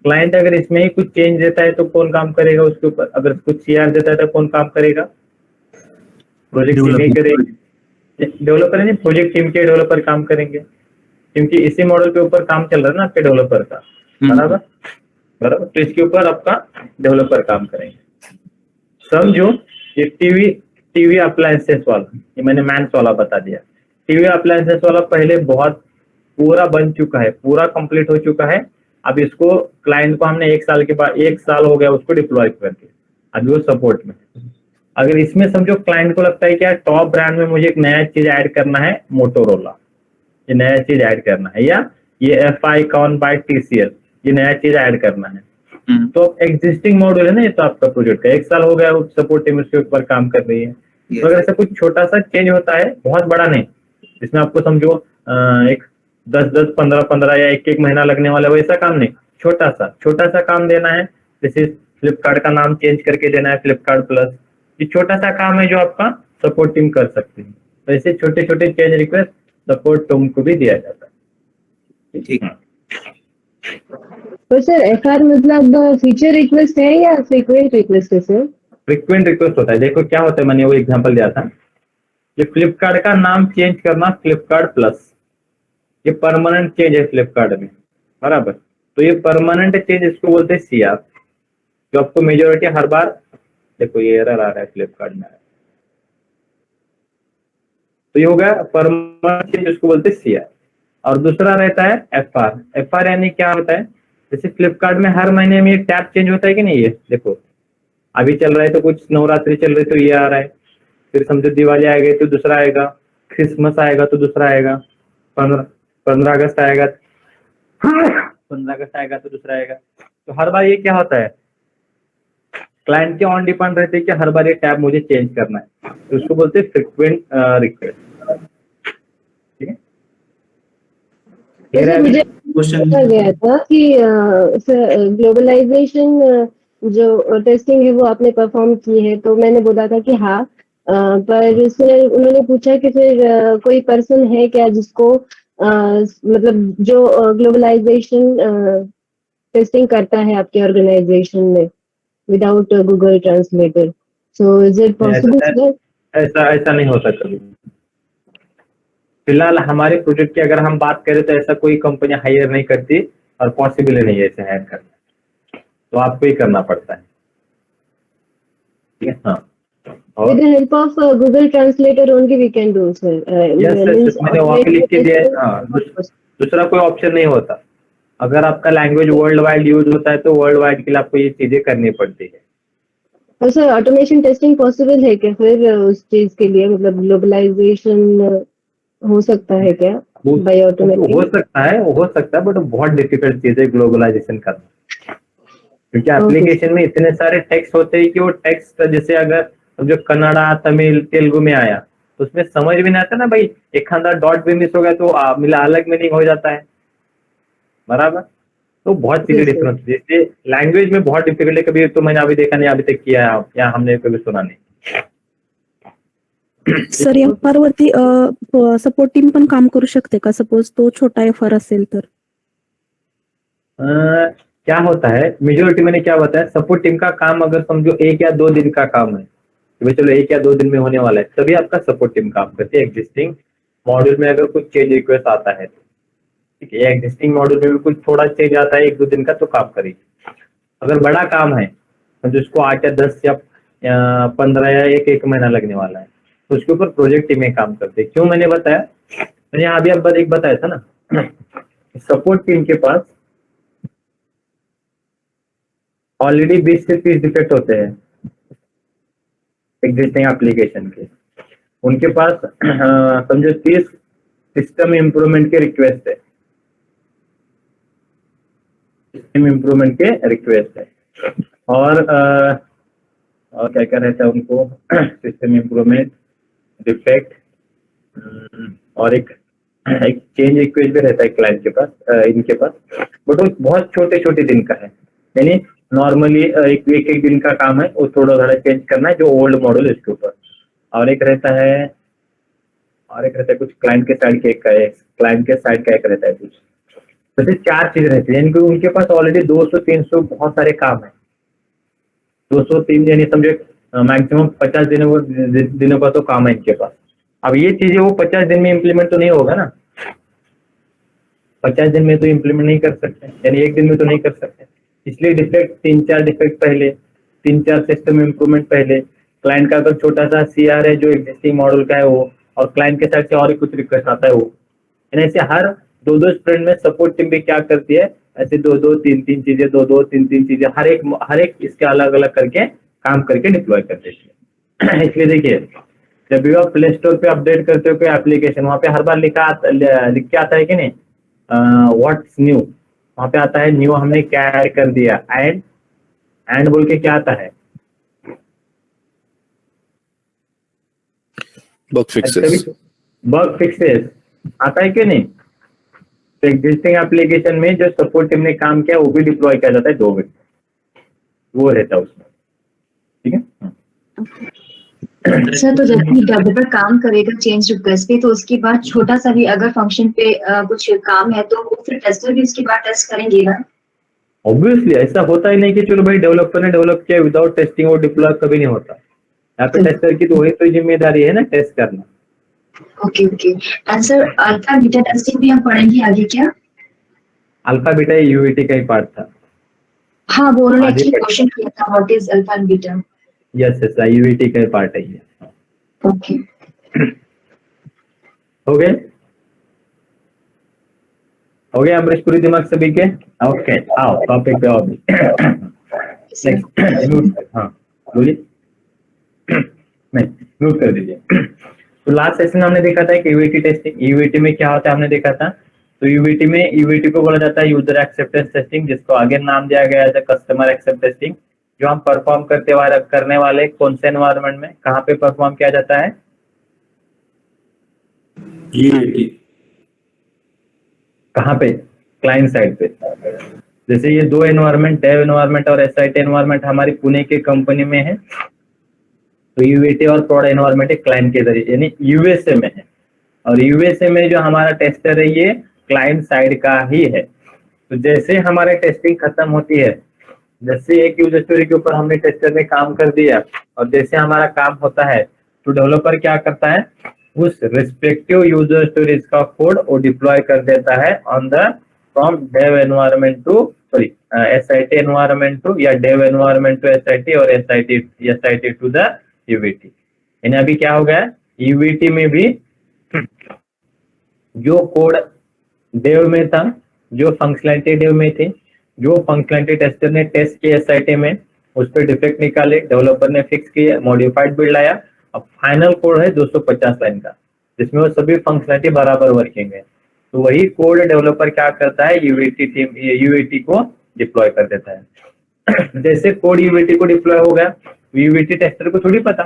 क्लाइंट अगर इसमें ही कुछ चेंज देता है तो कौन काम करेगा उसके ऊपर? अगर कुछ सीआर देता है तो कौन काम करेगा? प्रोजेक्ट टीम ही करेगी, डेवलपर नहीं, प्रोजेक्ट टीम के डेवलपर काम करेंगे, क्योंकि इसी मॉडल के ऊपर काम चल रहा है ना आपके डेवलपर का। बराबर बराबर, तो इसके ऊपर आपका डेवलपर काम करेंगे। समझो ये टीवी अप्लायंसेस वाला, ये मैंने मैन्स वाला बता दिया। टीवी अप्लायंसेस वाला पहले बहुत पूरा बन चुका है, पूरा कंप्लीट हो चुका है। अब इसको क्लाइंट को हमने 1 साल के बाद, 1 साल हो गया उसको डिप्लॉय करके, अभी वो सपोर्ट में। अगर इसमें समझो क्लाइंट को लगता है कि यार टॉप ब्रांड में मुझे एक नया चीज ऐड करना है, मोटोरोला, ये नया चीज ऐड करना है, या ये FI कॉन बाय TCL, ये नया चीज ऐड करना है। तो एग्जिस्टिंग मॉडल है ना ये, तो आपका प्रोजेक्ट का 1 साल हो गया, सपोर्ट टीम उसके ऊपर काम कर रही है। तो अगर ऐसा कुछ छोटा सा चेंज होता है, बहुत बड़ा नहीं, जिसमें आपको समझो एक 10 15 या 1 महीना लगने वाला, वैसा काम नहीं, छोटा सा काम देना है। जैसे फ्लिपकार्ट का नाम चेंज करके देना है, फ्लिपकार्ट प्लस, ये छोटा सा काम है जो आपका सपोर्ट टीम कर सकती है। तो ऐसे छोटे छोटे चेंज रिक्वेस्ट सपोर्ट टीम को भी दिया जाता है। ठीक है, तो सर FR मतलब फीचर रिक्वेस्ट है या फ्रीक्वेंट रिक्वेस्ट है सर? फ्रीक्वेंट रिक्वेस्ट होता है। देखो क्या होता है, मैंने वो एग्जांपल दिया था, ये फ्लिपकार्ट का नाम चेंज करना फ्लिपकार्ट प्लस, ये परमानेंट चेंज है फ्लिपकार्ट में, बराबर। तो ये परमानेंट चेंज इसको बोलते हैं CR, जो आपको मेजोरिटी हर बार, देखो ये एरर आ रहा है फ्लिपकार्ट में, तो ये हो गया परमानेंट चेंज, इसको बोलते हैं CR। और दूसरा रहता है FR यानी क्या होता है, जैसे फ्लिपकार्ट में हर महीने में एक टैब चेंज होता है कि नहीं, ये देखो अभी चल रहा है तो कुछ नवरात्रि चल रही तो ये आ रहा है, फिर समझो दिवाली आएगी तो दूसरा आएगा, क्रिसमस आएगा तो दूसरा आएगा, 15 अगस्त आएगा 15 अगस्त आएगा तो दूसरा आएगा। तो हर बार ये क्या होता है, क्लाइंट के ऑन डिपेंड रहते हैं कि हर बार ये टैब मुझे चेंज करना है, तो उसको बोलते हैं फ्रीक्वेंट रिक्वेस्ट। ठीक है, मुझे पूछा गया था कि ग्लोबलाइजेशन जो टेस्टिंग है वो आपने परफॉर्म की है, तो मैंने बोला था कि हाँ, पर सर उन्होंने पूछा कि फिर कोई पर्सन है क्या जिसको मतलब जो ग्लोबलाइजेशन टेस्टिंग करता है आपके ऑर्गेनाइजेशन में without Google translator, so is it possible sir? ऐसा ऐसा नहीं होता कभी। फिलहाल हमारे प्रोजेक्ट की अगर हम बात करें तो ऐसा कोई कंपनी हायर नहीं करती और पॉसिबल ही नहीं है ऐसे हायर करना, तो आपको ही करना पड़ता है। ठीक है, हाँ। With the help of Google Translator only we can do, sir. Yes, मैंने वहाँ पे लिख के दिया है। हाँ, दूसरा कोई ऑप्शन नहीं होता। अगर आपका लैंग्वेज वर्ल्ड वाइड यूज होता है तो वर्ल्ड वाइड के लिए आपको ये चीजें करनी पड़ती है। और सर ऑटोमेशन टेस्टिंग पॉसिबल है क्या फिर उस चीज के लिए, मतलब ग्लोबलाइजेशन हो सकता है क्या बाय ऑटोमेटिक? हो सकता है बट बहुत डिफिकल्ट चीज है ग्लोबलाइजेशन करना, क्योंकि एप्लीकेशन में इतने सारे टेक्स्ट होते हैं कि वो टेक्स्ट जैसे अगर जो कन्नड़ा तमिल तेलुगु में आया तो उसमें समझ भी नहीं आता ना भाई, एक खाना डॉट भी मिस हो गया तो मिला अलग मीनिंग हो जाता है, बराबर। तो बहुत चीजें डिफरेंस, जैसे लैंग्वेज में बहुत डिफिकल्ट है। कभी तो मैंने अभी देखा नहीं, अभी तक किया है या हमने कभी सुना नहीं। सर एफआर वरती सपोर्ट टीम पण काम करू शकते का, सपोज तो छोटा एफआर असेल तर? क्या होता है मेजोरिटी मैंने क्या बताया, सपोर्ट टीम का काम अगर समझो 1 या 2 दिन का काम है, तो चलो 1 या 2 दिन में होने वाला है, तभी आपका सपोर्ट टीम काम करती है। एग्जिस्टिंग मॉड्यूल में अगर कुछ चेंज रिक्वेस्ट आता है, ठीक है, एग्जिस्टिंग मॉड्यूल में भी कुछ थोड़ा चेंज आता है 1-2 दिन का, तो काम करेगी। अगर बड़ा काम है तो जिसको 8 या 10 या 15 या एक महीना लगने वाला है, तो उसके ऊपर प्रोजेक्ट टीमें काम करते हैं। क्यों मैंने बताया, मैंने अभी आप एक बताया था ना, सपोर्ट टीम के पास ऑलरेडी 20 से 30 डिफेक्ट होते हैं एग्जिस्टिंग एप्लीकेशन के। उनके पास समझो 30 सिस्टम इम्प्रूवमेंट के रिक्वेस्ट है, सिस्टम इम्प्रूवमेंट के रिक्वेस्ट है। और क्या क्या रहता है उनको, सिस्टम इम्प्रूवमेंट, डिफेक्ट और एक चेंज रिक्वेस्ट भी रहता है क्लाइंट के पास, इनके पास, बट वो बहुत छोटे छोटे दिन का है। यानी नॉर्मली एक दिन का काम है, वो थोड़ा थोड़ा चेंज करना है जो ओल्ड मॉडल है उसके ऊपर। और एक रहता है कुछ क्लाइंट के साइड का एक रहता है कुछ, वैसे 4 चीज रहती है। यानी कि उनके पास ऑलरेडी 200-300 बहुत सारे काम है। 203 यानी समझे मैक्सिमम 50 दिनों का तो काम है इनके पास। अब ये चीजें वो 50 दिन में इम्प्लीमेंट तो नहीं होगा ना, 50 दिन में तो इम्प्लीमेंट नहीं कर सकते, यानी 1 दिन में तो नहीं कर सकते। इसलिए डिफेक्ट 3-4 डिफेक्ट पहले, 3-4 सिस्टम इम्प्रूवमेंट पहले, क्लाइंट का अगर छोटा सा सीआर है जो एग्जिस्टिंग मॉडल का है वो, और क्लाइंट के साथ से और कुछ रिक्वेस्ट आता है वो, यानी ऐसे हर 2-2 स्प्रिंट में सपोर्ट टीम भी क्या करती है, ऐसे 2-2, 3-3 चीजें, 2-2, 3-3 चीजें हर एक इसके अलग अलग करके काम करके डिप्लॉय कर देती है। इसलिए देखिए, जब भी आप प्ले स्टोर पे अपडेट करते हो कोई एप्लीकेशन, वहाँ पे हर बार लिख के आता है कि नहीं, व्हाट्स न्यू, वहाँ पे आता है न्यू हमने क्या ऐड कर दिया, एंड बोल के क्या आता है, बग फिक्सेस आता है कि नहीं। तो एग्जिस्टिंग एप्लीकेशन में जो सपोर्ट टीम ने काम किया वो भी डिप्लॉय किया जाता है 2 मिनट, वो रहता है उसमें, ठीक है। सर तो जब भी डेवलपर काम करेगा चेंज रिक्वेस्ट पे, तो उसके बाद छोटा सा भी अगर फंक्शन पे कुछ काम है तो फिर टेस्टर भी उसके बाद टेस्ट करेंगे ना? ऑब्वियसली ऐसा होता ही नहीं कि चलो भाई डेवलपर ने डेवलप किया, विदाउट टेस्टिंग वो डिप्लॉय कभी नहीं होता। यहाँ पे टेस्टर की तो वही तो जिम्मेदारी है ना, टेस्ट करना। Okay and sir alpha beta testing भी हम पढ़ेंगे आगे क्या? अल्फा बीटा यूईटी का ही पार्ट था। हाँ, वो उन्होंने एक्चुअली क्वेश्चन किया था, what is alpha and beta. Yes UET का ही पार्ट है ये। ओके, हो गए अमरीश, पूरी दिमाग सभी के? ओके, आओ टॉपिक पे आओ। नेक्स्ट, हाँ बोलिए, नहीं म्यूट कर दीजिए। तो लास्ट सेशन में हमने देखा था कि यूईटी टेस्टिंग, यूईटी में क्या होता है हमने देखा था। तो यूईटी को बोला जाता है यूजर एक्सेप्टेंस टेस्टिंग, जिसको आगे नाम दिया गया है कस्टमर एक्सेप्टेंस टेस्टिंग, जो हम परफॉर्म करने वाले कौन से एनवायरनमेंट में, कहाँ पे परफॉर्म किया जाता है? यूईटी कहाँ पे? क्लाइंट साइड पे। जैसे ये 2 एनवायरनमेंट, डेव एनवायरनमेंट और एसआईटी एनवायरनमेंट हमारी पुणे के कंपनी में है, तो यूएटी और प्रोड एनवायरमेंट क्लाइंट के जरिए यानी यूएसए में है, और यूएसए में जो हमारा टेस्टर है ये क्लाइंट साइड का ही है। तो जैसे हमारे टेस्टिंग खत्म होती है, जैसे एक यूजर स्टोरी के ऊपर हमने टेस्टर में काम कर दिया और जैसे हमारा काम होता है तो डेवलपर क्या करता है, उस रिस्पेक्टिव यूजर स्टोरेज का कोड वो डिप्लॉय कर देता है on the from dev environment to sorry SIT environment to या डेव एनवायरनमेंट टू एसआईटी और एसआईटी टू द यूवीटी। यानी अभी क्या हो गया, यूवीटी में भी जो कोड डेव में था, जो फंक्शनलिटी डेव में थी, जो फंक्शनलिटी टेस्टर ने टेस्ट किया एसआईटी में, उस पर डिफेक्ट निकाले, डेवलपर ने फिक्स किया, मॉडिफाइड बिल्ड आया, अब फाइनल कोड है 250 लाइन का जिसमें वो सभी फंक्शनलिटी बराबर वर्किंग है। तो वही कोड डेवलपर क्या करता है, यूवीटी को डिप्लॉय कर देता है। जैसे कोड यूवीटी को डिप्लॉय हो गया, यूवीटी टेस्टर को थोड़ी पता,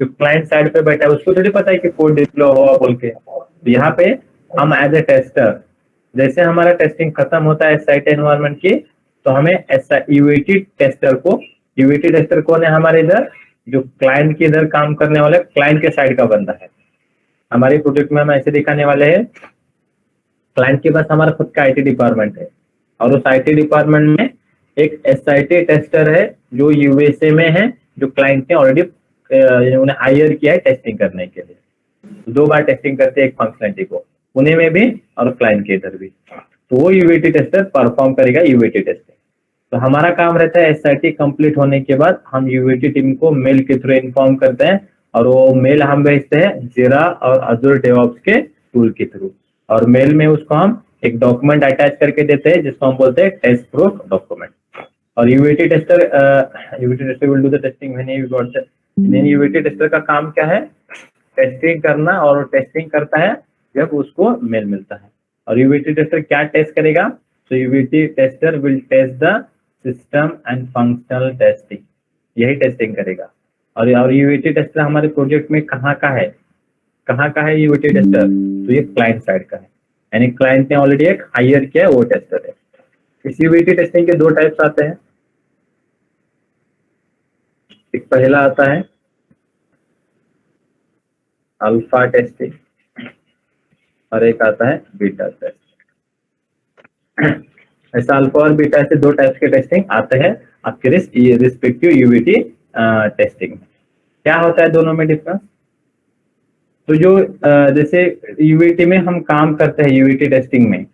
जो क्लाइंट साइड पे बैठा है उसको थोड़ी पता है कि कोड डिप्लॉय हुआ बोल के। तो यहाँ पे हम एज ए टेस्टर, जैसे हमारा टेस्टिंग खत्म होता है साइट एनवायरनमेंट की, तो हमें यूवीटी टेस्टर कौन है हमारे इधर, जो क्लाइंट के इधर काम करने वाले क्लाइंट के साइड का बंदा है। हमारे प्रोजेक्ट में हम ऐसे दिखाने वाले हैं, क्लाइंट के पास हमारा खुद का आईटी डिपार्टमेंट है और उस आईटी डिपार्टमेंट में एक एसआईटी टेस्टर है जो यूएसए में है, जो क्लाइंट ने ऑलरेडी उन्हें हायर किया है टेस्टिंग करने के लिए। 2 बार टेस्टिंग करते हैं एक फंक्शनलिटी को, पुणे में भी और क्लाइंट के इधर भी। तो वो यूवीटी टेस्टर परफॉर्म करेगा यूवीटी टेस्टिंग। तो हमारा काम रहता है एसआईटी कंप्लीट होने के बाद हम यूवीटी टीम को मेल के थ्रू इन्फॉर्म करते हैं और वो मेल हम भेजते हैं जीरा और अजूर डेवऑप्स के टूल के थ्रू, और मेल में उसको हम एक डॉक्यूमेंट अटैच करके देते हैं जिसको हम बोलते हैं टेस्ट प्रूफ डॉक्यूमेंट। और UVT tester will do the testing when you got the. UVT tester का काम क्या है, टेस्टिंग करना, और टेस्टिंग करता है जब उसको मेल मिलता है। और यूवीटी टेस्टर क्या टेस्ट करेगा, तो UVT tester will test the system and functional testing, यही टेस्टिंग करेगा। और यूवीटी टेस्टर हमारे प्रोजेक्ट में कहाँ का है यूवीटी टेस्टर, तो ये क्लाइंट साइड का है, यानी क्लाइंट ने ऑलरेडी एक हायर किया है वो टेस्टर है। इस यूवीटी टेस्टिंग के 2 टाइप्स आते हैं, एक पहला आता है अल्फा टेस्टिंग और एक आता है बीटा टेस्टिंग। ऐसा अल्फा और बीटा से 2 टाइप्स के टेस्टिंग आते हैं आपके रिस्पेक्टिव यूवीटी टेस्टिंग में। क्या होता है दोनों में डिफरेंस, तो जो जैसे यूवीटी में हम काम करते हैं, यूवीटी टेस्टिंग में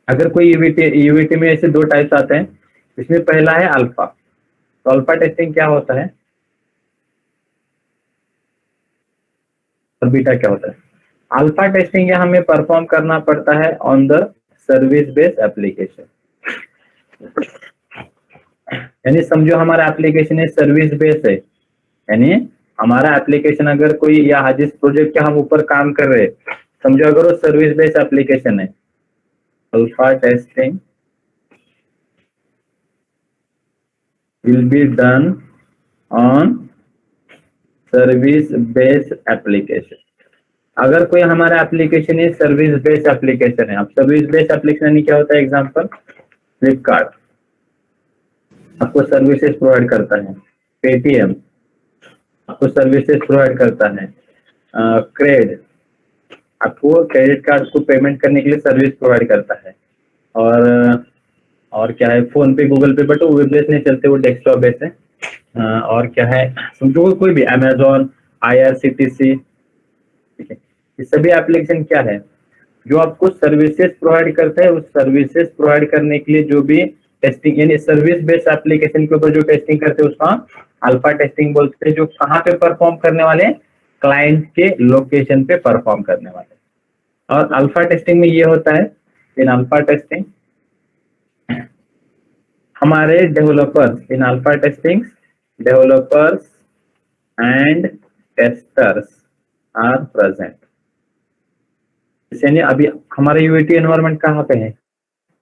अगर कोई यूवीटी में ऐसे 2 टाइप्स आते हैं, इसमें पहला है अल्फा। तो अल्फा टेस्टिंग क्या होता है और बीटा क्या होता है। अल्फा टेस्टिंग या हमें परफॉर्म करना पड़ता है on the service based application, यानी समझो हमारा एप्लीकेशन है सर्विस बेस्ड है, यानी हमारा एप्लीकेशन अगर कोई या जिस प्रोजेक्ट के हम ऊपर काम कर रहे हैं, समझो अगर वो सर्विस बेस्ड एप्लीकेशन है, alpha testing will be done on service based application। अगर कोई हमारा एप्लीकेशन है सर्विस बेस्ड एप्लीकेशन है, अब सर्विस बेस्ड एप्लीकेशन क्या होता है, एग्जांपल फ्लिपकार्ट आपको सर्विसेज प्रोवाइड करता है, पेटीएम आपको सर्विसेज प्रोवाइड करता है, क्रेड आपको क्रेडिट कार्ड को पेमेंट करने के लिए सर्विस प्रोवाइड करता है, और क्या है फोन पे गूगल पे, बट वो वेब बेस्ड नहीं चलते, वो डेस्कटॉप बेस्ड है। और क्या है समझो कोई भी अमेजोन, IRCTC, ठीक है, ये सभी एप्लीकेशन क्या है जो आपको सर्विसेज प्रोवाइड करता है। उस सर्विसेज प्रोवाइड करने के लिए जो भी टेस्टिंग यानी सर्विस बेस्ड एप्लीकेशन के ऊपर जो टेस्टिंग करते हैं उसका अल्फा टेस्टिंग बोलते हैं, जो कहाँ पे परफॉर्म करने वाले, क्लाइंट के लोकेशन पे परफॉर्म करने वाले। और अल्फा टेस्टिंग में ये होता है, इन अल्फा टेस्टिंग हमारे developers, in alpha testing developers and testers are present. यानी अभी हमारा यूवीटी एनवायरनमेंट कहाँ पे है,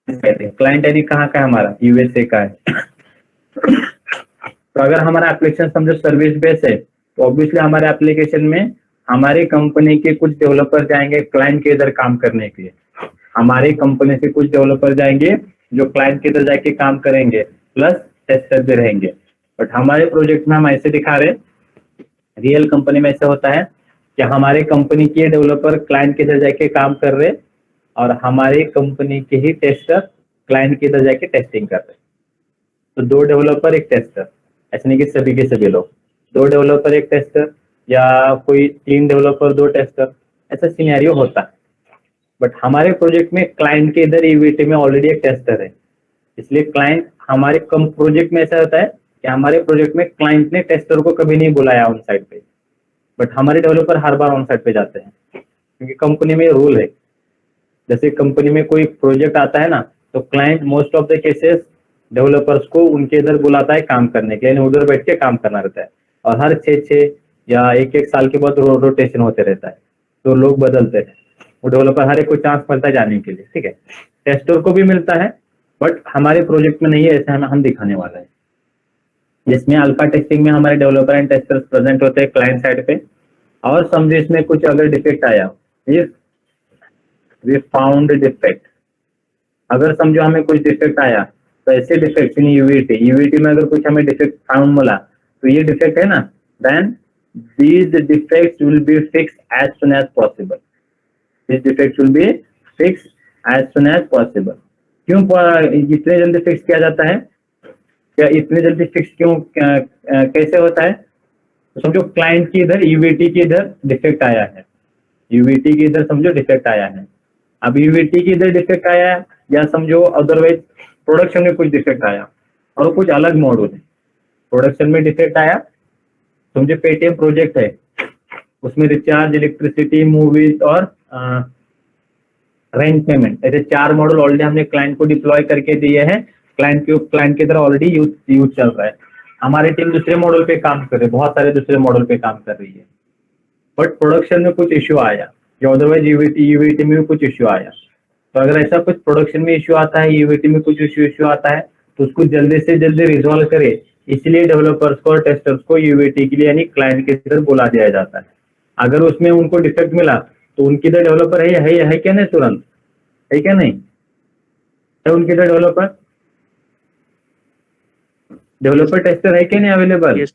क्लाइंट यानी कहाँ का है हमारा, यूएसए का है। तो अगर हमारा एप्लीकेशन समझो सर्विस बेस है, तो ऑब्वियसली हमारे एप्लीकेशन में हमारी कंपनी के कुछ डेवलपर जाएंगे क्लाइंट के इधर काम करने के लिए, हमारी कंपनी से कुछ डेवलपर जाएंगे जो क्लाइंट के इधर जाके काम करेंगे, प्लस टेस्टर भी रहेंगे। बट हमारे प्रोजेक्ट में हम ऐसे दिखा रहे, रियल कंपनी में ऐसा होता है कि हमारे कंपनी के डेवलपर क्लाइंट के इधर जाके काम कर रहे और हमारे कंपनी के ही टेस्टर क्लाइंट के इधर जाके टेस्टिंग कर रहे। तो 2 डेवलपर 1 टेस्टर, ऐसे नहीं कि सभी के सभी लोग, 2 डेवलपर 1 टेस्टर या कोई 3 डेवलपर 2 टेस्टर, ऐसा सिनेरियो होता है। बट हमारे प्रोजेक्ट में क्लाइंट के इधर ईवीटी में ऑलरेडी एक टेस्टर है, इसलिए क्लाइंट हमारे कम प्रोजेक्ट में ऐसा होता है कि हमारे प्रोजेक्ट में क्लाइंट ने टेस्टर को कभी नहीं बुलाया ऑन साइट पे, बट हमारे developer her bar on site पे जाते हैं, क्योंकि कंपनी में रूल है। जैसे कंपनी में कोई प्रोजेक्ट आता है ना, तो client most of the cases developers को उनके इधर बुलाता है काम करने के लिए, उधर बैठ के काम करना रहता है। और हर 6 या 1 साल के बाद रोटेशन होते रहता है, तो लोग बदलते हैं, वो डेवलपर हर एक को चांस मिलता है जाने के लिए, ठीक है। टेस्टर को भी मिलता है, बट हमारे प्रोजेक्ट में नहीं है, ऐसा हम दिखाने वाला है। जिसमें अल्फा टेस्टिंग में हमारे डेवलपर एंड टेस्टर्स प्रेजेंट होते हैं क्लाइंट साइड पे, और समझे इसमें कुछ अगर डिफेक्ट आया, इफ वी फाउंड डिफेक्ट, अगर समझो हमें कुछ डिफेक्ट आया, तो ऐसे डिफेक्ट इन यूवीटी में अगर कुछ हमें डिफेक्ट फाउंड मिला, तो ये डिफेक्ट है ना, then these defects will be fixed as soon as possible. These defects will be fixed as soon as possible. क्यों इतने जल्दी फिक्स किया जाता है? क्या इतने जल्दी फिक्स क्यों कैसे होता है? तो समझो क्लाइंट की इधर यूवीटी की इधर डिफेक्ट आया है, यूवीटी की इधर समझो डिफेक्ट आया है। अब यूवीटी की इधर डिफेक्ट आया है, या समझो अदरवाइज प्रोडक्शन में कुछ डिफेक्ट आया और कुछ अलग मॉड्यूल है, प्रोडक्शन में डिफेक्ट आया, समझे पेटीएम प्रोजेक्ट है, उसमें रिचार्ज, इलेक्ट्रिसिटी, मूवीज और रेंट पेमेंट, ऐसे 4 मॉडल ऑलरेडी हमने क्लाइंट को डिप्लॉय करके दिए हैं। क्लाइंट की तरह ऑलरेडी यूज चल रहा है। हमारी टीम दूसरे मॉडल पे काम कर रही है, बहुत सारे दूसरे मॉडल पे काम कर रही है, बट प्रोडक्शन में कुछ इश्यू आया, या अदरवाइज यूवीटी में भी कुछ इश्यू आया। तो अगर ऐसा कुछ प्रोडक्शन में इश्यू आता है, यूवीटी में कुछ इश्यू आता है, तो उसको जल्दी से जल्दी रिजॉल्व करे, इसलिए डेवलपर्स को और टेस्टर्स को यूवीटी के लिए यानी क्लाइंट के इधर बुला दिया जाता है। अगर उसमें उनको डिफेक्ट मिला, तो उनकी इधर डेवलपर है क्या नहीं, तुरंत है क्या नहीं है उनके इधर डेवलपर टेस्टर है क्या नहीं अवेलेबल?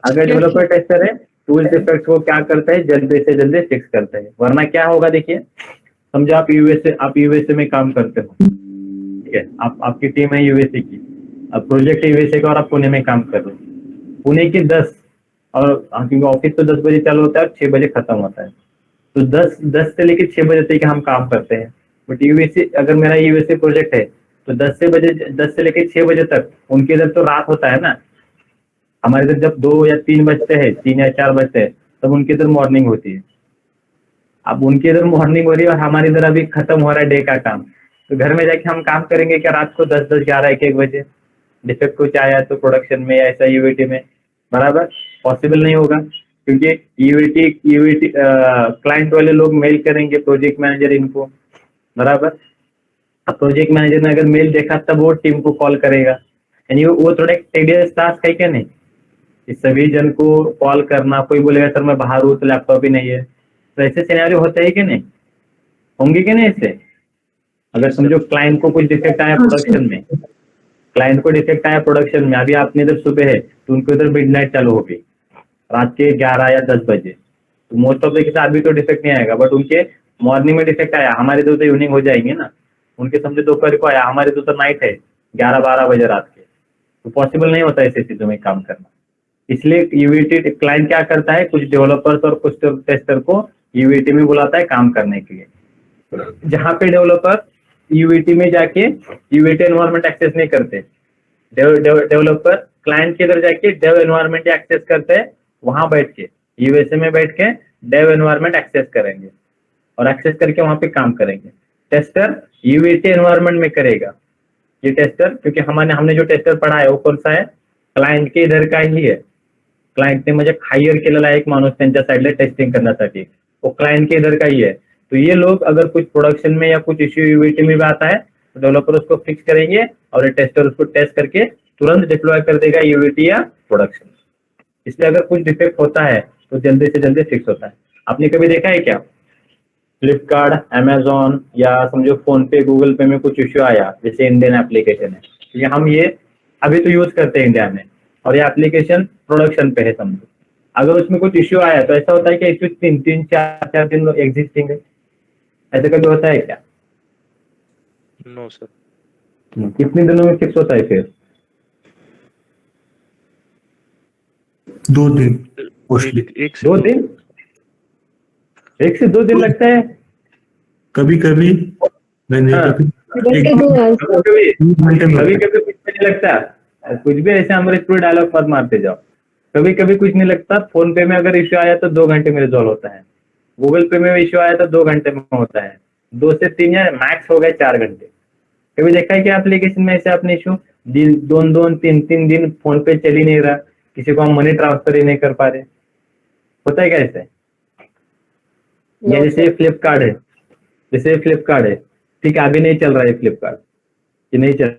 अगर डेवलपर टेस्टर है तो उस डिफेक्ट को क्या करता है, जल्दी से जल्दी फिक्स करता है। वरना क्या होगा, देखिए समझो आप यूएसए में काम करते हो, ठीक है, आपकी टीम है यूएसए की, अब प्रोजेक्ट यूएसए का और आप पुणे में काम कर रहे हो। पुणे के 10 और क्योंकि ऑफिस तो 10 बजे चालू होता है और 6 बजे खत्म होता है, तो 10 से लेकर 6 बजे तक हम काम करते हैं। बट यूएसए, अगर मेरा यूएसए प्रोजेक्ट है तो 10 से लेकर 6 बजे तक उनके इधर तो रात होता है ना, हमारे इधर जब 2 या 3 बजते हैं, 3 या 4 बजते हैं, तब उनके इधर मॉर्निंग होती है। अब उनके इधर मॉर्निंग हो रही है और हमारे इधर अभी खत्म हो रहा है डे का काम, तो घर में जाके हम काम करेंगे क्या रात को 10, 11, 1 बजे? डिफेक्ट कुछ आया तो प्रोडक्शन में या ऐसा यूवीटी में, बराबर पॉसिबल नहीं होगा, क्योंकि यूवीटी क्लाइंट वाले लोग मेल करेंगे प्रोजेक्ट मैनेजर इनको, बराबर। अब प्रोजेक्ट मैनेजर ने अगर मेल देखा तब वो टीम को कॉल करेगा, यानी वो थोड़ा टेडियस टास्क है क्या नहीं, इस सभी जन को कॉल करना। कोई बोलेगा सर मैं बाहर हूँ तो लैपटॉप ही नहीं है, तो ऐसे सिनेरियो होते हैं कि नहीं, होंगे कि नहीं ऐसे? अगर समझो क्लाइंट को कुछ डिफेक्ट आया प्रोडक्शन में, क्लाइंट को डिफेक्ट आया प्रोडक्शन में, अभी आपने इधर सुबह है तो उनको इधर मिडनाइट चालू होगी, रात के 11 या 10 बजे, तो मोस्ट ऑफ द केस अभी तो डिफेक्ट नहीं आएगा, बट उनके मॉर्निंग में डिफेक्ट आया, हमारे इधर तो इवनिंग हो जाएंगे ना, उनके समझो दोपहर को आया, हमारे इधर तो नाइट है 11-12 बजे रात के, तो पॉसिबल नहीं होता ऐसी चीजों में काम करना। इसलिए यूवीटी क्लाइंट क्या करता है, कुछ डेवलपर्स और कुछ टेस्टर को यूवीटी में बुलाता है काम करने के लिए, जहाँ पे डेवलपर यूवीटी में जाके यूवीटी एनवायरनमेंट एक्सेस नहीं करते, डेवलपर क्लाइंट के इधर जाके डेव एनवायरनमेंट एक्सेस करते हैं, वहां बैठ के यूएसए में बैठ के डेव एनवायरनमेंट एक्सेस करेंगे और एक्सेस करके वहां पे काम करेंगे। टेस्टर यूवीटी एनवायरनमेंट में करेगा ये टेस्टर, क्योंकि हमने जो टेस्टर पढ़ा है वो कौन सा है, क्लाइंट के इधर का ही है। क्लाइंटने म्हणजे हायर केलेला एक माणूस त्यांच्या साइडला टेस्टिंग करण्यासाठी, वो क्लाइंट के इधर का ही है। तो ये लोग अगर कुछ प्रोडक्शन में या कुछ इश्यू यूवीटी में भी आता है तो डेवलपर उसको फिक्स करेंगे और टेस्टर उसको टेस्ट करके तुरंत डिप्लॉय कर देगा यूवीटी या प्रोडक्शन। इसलिए अगर कुछ डिफेक्ट होता है तो जल्दी से जल्दी फिक्स होता है। आपने कभी देखा है क्या, फ्लिपकार्ट, अमेजोन या समझो फोन पे, गूगल पे में कुछ इश्यू आया, जैसे इंडियन एप्लीकेशन है, ये हम ये अभी तो यूज करते हैं इंडिया में, और ये एप्लीकेशन प्रोडक्शन पे है समझो। अगर उसमें कुछ इश्यू आया तो ऐसा होता है कि इश्यू 3-4 दिन एग्जिस्टिंग है, ऐसे कभी होता है क्या? No sir. कितने दिनों में फिक्स होता है फिर? 2 दिन। एक से 2 दिन? 1 से 2 दिन लगता है? कभी कभी मैंने हाँ। कभी कभी कभी कुछ नहीं लगता, कुछ भी ऐसे अमृतपुर डायलॉग मत मारते जाओ। कभी कभी कुछ नहीं लगता। फोन पे में अगर इश्यू आया तो 2 घंटे में रिजॉल्व होता है, गूगल पे में इश्यू आया तो 2 घंटे में होता है, 2 से 3 या मैक्स हो गए 4 घंटे। कभी देखा है कि एप्लीकेशन में ऐसे आपने इश्यू 2-3 दिन फोन पे चल ही नहीं रहा, किसी को हम मनी ट्रांसफर ही नहीं कर पा रहे, होता है क्या ऐसे? या जैसे फ्लिपकार्ट है, जैसे फ्लिपकार्ट है, ठीक है, अभी नहीं चल रहा है फ्लिपकार्ट, ये नहीं चल,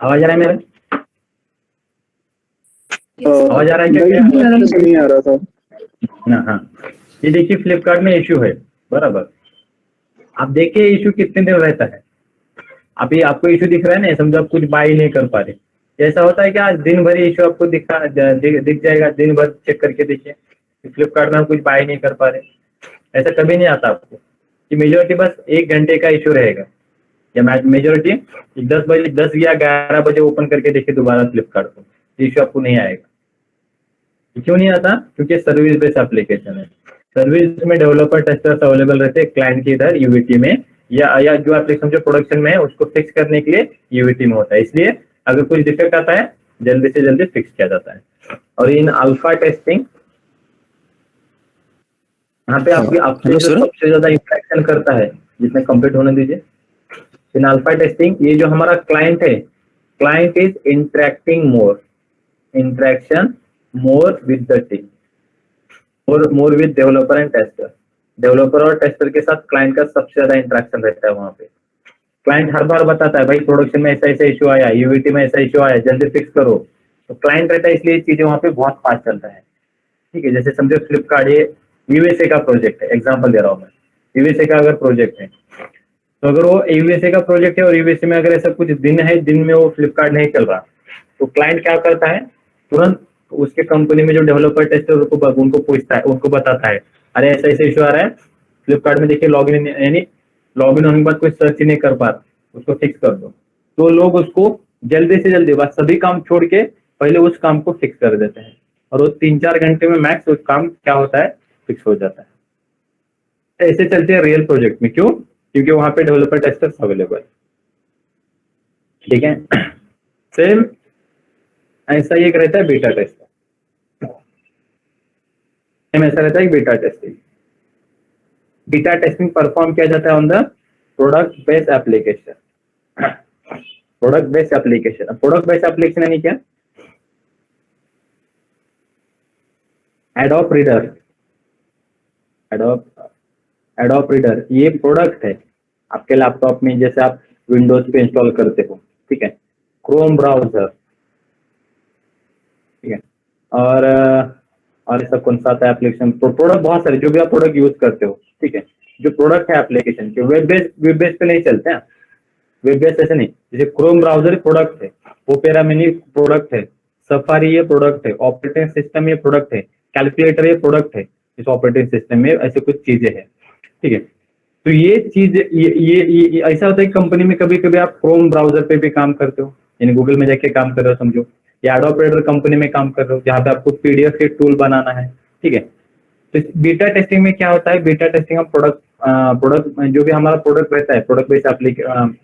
आवाज आ रहा है मेरा? आवाज आ रहा है क्या? नहीं आ रहा था। ना, हाँ, ये देखिए फ्लिपकार्ट में इश्यू है, बराबर। आप देखिए इश्यू कितने दिन रहता है। अभी आपको इश्यू दिख रहा है ना, समझो आप कुछ बाय नहीं कर पा रहे, ऐसा होता है कि आज दिन भर इश्यू आपको दिख जाएगा, दिन भर चेक करके देखिए फ्लिपकार्ट में हम कुछ बाय नहीं कर पा रहे, ऐसा कभी नहीं आता आपको कि मेजोरिटी बस 1 घंटे का इश्यू रहेगा, या मेजोरिटी 10 या 11 बजे ओपन करके देखिए दोबारा फ्लिपकार्ट को, इश्यू आपको नहीं आएगा। क्यों नहीं आता? क्योंकि सर्विस बेस्ड एप्लीकेशन है। सर्विस में डेवलपर टेस्टर्स अवेलेबल रहते हैं क्लाइंट के इधर यूवीटी में, या जो एप्लीकेशन जो प्रोडक्शन में है उसको फिक्स करने के लिए यूवीटी में होता है, इसलिए अगर कुछ डिफेक्ट आता है जल्दी से जल्दी फिक्स किया जाता है। और इन अल्फा टेस्टिंग, यहाँ पे आपसे जो सबसे ज्यादा इंटरेक्शन करता है, जितने कंप्लीट होने दीजिए। इन अल्फा टेस्टिंग, ये जो हमारा क्लाइंट है, client is interacting more with the team, more with developer and tester. Developer और टेस्टर के साथ क्लाइंट का सबसे ज्यादा इंटरेक्शन रहता है वहां पे। क्लाइंट हर बार बताता है भाई प्रोडक्शन में ऐसा ऐसा इश्यू आया, यूवीटी में ऐसा इश्यू आया, जल्दी फिक्स करो, तो क्लाइंट रहता है, इसलिए चीजें वहां पे बहुत फास्ट चलता है। ठीक है, जैसे समझो फ्लिपकार्ट ये यूएसए का प्रोजेक्ट है, एग्जाम्पल दे रहा हूँ मैं, यूएसए का अगर प्रोजेक्ट है, तो अगर वो यूएसए का प्रोजेक्ट है और यूएसए में अगर ऐसा कुछ दिन है, दिन में वो फ्लिपकार्ट नहीं चल रहा, तो क्लाइंट क्या करता है, तुरंत उसके कंपनी में जो डेवलपर टेस्टर उनको पूछता है, उनको बताता है, अरे ऐसा ऐसा इशू आ रहा है फ्लिपकार्ट में, देखिए लॉगिन होने के बाद कोई सर्च ही नहीं कर पा रहा, उसको फिक्स कर दो। तो लोग उसको जल्दी से जल्दी बस सभी काम छोड़ के पहले उस काम को फिक्स कर देते हैं, और वो 3-4 घंटे में मैक्स उस काम क्या होता है, फिक्स हो जाता है। ऐसे चलते हैं रियल प्रोजेक्ट में। क्यों? क्योंकि वहां पे डेवलपर टेस्टर्स अवेलेबल। ठीक है, सेम ऐसा ही एक रहता है बीटा टेस्टर, सेम ऐसा रहता है beta testing. Beta testing perform किया जाता है on the product based application. Product based application, product based application यानी क्या? एडोब रीडर, एडोब रीडर ये प्रोडक्ट है आपके लैपटॉप में, जैसे आप विंडोज पे इंस्टॉल करते हो, ठीक है, क्रोम ब्राउजर, ठीक है, और ऐसा कौन सा आता है एप्लीकेशन, प्रोडक्ट बहुत सारे जो भी आप प्रोडक्ट यूज करते हो, ठीक है, जो प्रोडक्ट है एप्लीकेशन के, वेब बेस्ड पे नहीं चलते हैं, वेब बेस्ड ऐसे नहीं, जैसे क्रोम ब्राउजर प्रोडक्ट है, ओपेरा मिनी प्रोडक्ट है, सफारी ये प्रोडक्ट है, ऑपरेटिंग सिस्टम ये प्रोडक्ट है, कैलकुलेटर ये प्रोडक्ट है इस ऑपरेटिंग सिस्टम में, ऐसे कुछ चीजें हैं। ठीक है, तो ये चीज ये ऐसा होता है कि कंपनी में कभी कभी आप क्रोम ब्राउजर पे भी काम करते हो, यानी गूगल में जाके काम कर रहे हो समझो, या एडोब रीडर कंपनी में काम कर रहे हो जहाँ पे आपको पीडीएफ के टूल बनाना है। ठीक है, तो बीटा टेस्टिंग में क्या होता है, बीटा टेस्टिंग हम प्रोडक्ट जो भी हमारा प्रोडक्ट रहता है, प्रोडक्ट बेस्ड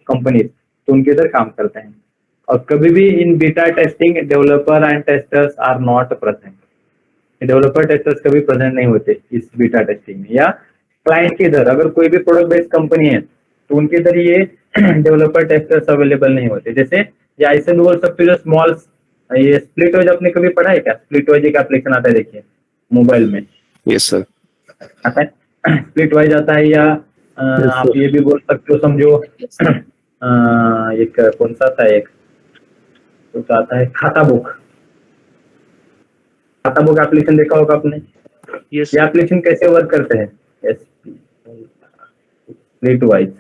कंपनी, तो उनके इधर काम करते हैं। और कभी भी in beta testing developer and testers are not present, developer testers कभी प्रेजेंट नहीं होते इस बीटा टेस्टिंग में। या क्लाइंट के इधर अगर कोई भी प्रोडक्ट बेस्ड कंपनी है तो उनके इधर ये डेवलपर टेस्टर्स अवेलेबल नहीं होते। जैसे या ऐसे बोल सकते जो स्मॉल, ये स्प्लिटवाइज आपने कभी पढ़ा है क्या? स्प्लिटवाइज एक एप्लीकेशन आता है देखिए मोबाइल में। यस सर, आता है स्प्लिटवाइज आता है, या आप ये भी बोल सकते हो समझो एक कौन सा था, एक तो आता है खाता बुक। खाता बुक एप्लीकेशन देखा होगा आपने। ये एप्लीकेशन कैसे वर्क करते हैं? स्प्लिट वाइज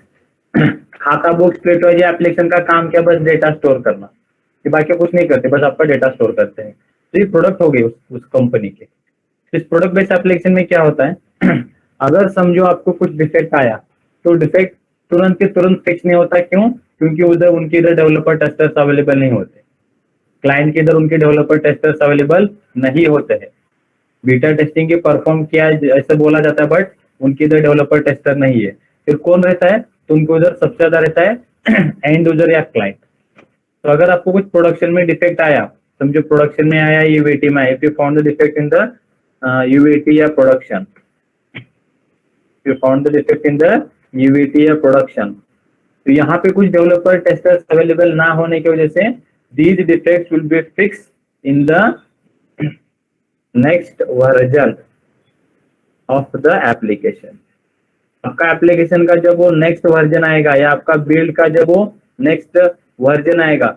खाता बुक स्प्लिट वाइज एप्लीकेशन का काम क्या, बस डेटा स्टोर करना, ये बाकी कुछ नहीं करते, बस आपका डेटा स्टोर करते हैं। तो ये प्रोडक्ट हो गए उस कंपनी के। इस प्रोडक्ट बेस्ड एप्लीकेशन में क्या होता है अगर समझो आपको कुछ डिफेक्ट आया तो डिफेक्ट तुरंत के तुरंत फिक्स नहीं होता। क्यों? क्योंकि उधर उनके इधर डेवलपर टेस्टर्स अवेलेबल नहीं होते, क्लाइंट के इधर उनके डेवलपर टेस्टर्स अवेलेबल नहीं होते हैं। बीटा टेस्टिंग के परफॉर्म किया ऐसे बोला जाता है, बट उनके इधर डेवलपर टेस्टर नहीं है। फिर कौन रहता है? तो उनको इधर सबसे ज्यादा रहता है एंड यूजर या क्लाइंट। तो अगर आपको कुछ प्रोडक्शन में डिफेक्ट आया, समझो प्रोडक्शन में आया, यूएटी में आया, if you found the defect in the UAT या production, you found the defect in the UAT या प्रोडक्शन, तो यहाँ पे कुछ डेवलपर टेस्टर्स अवेलेबल ना होने की वजह से these defects will be fixed in the next version of the application। आपका एप्लीकेशन का जब वो नेक्स्ट वर्जन आएगा या आपका बिल्ड का जब वो नेक्स्ट वर्जन आएगा,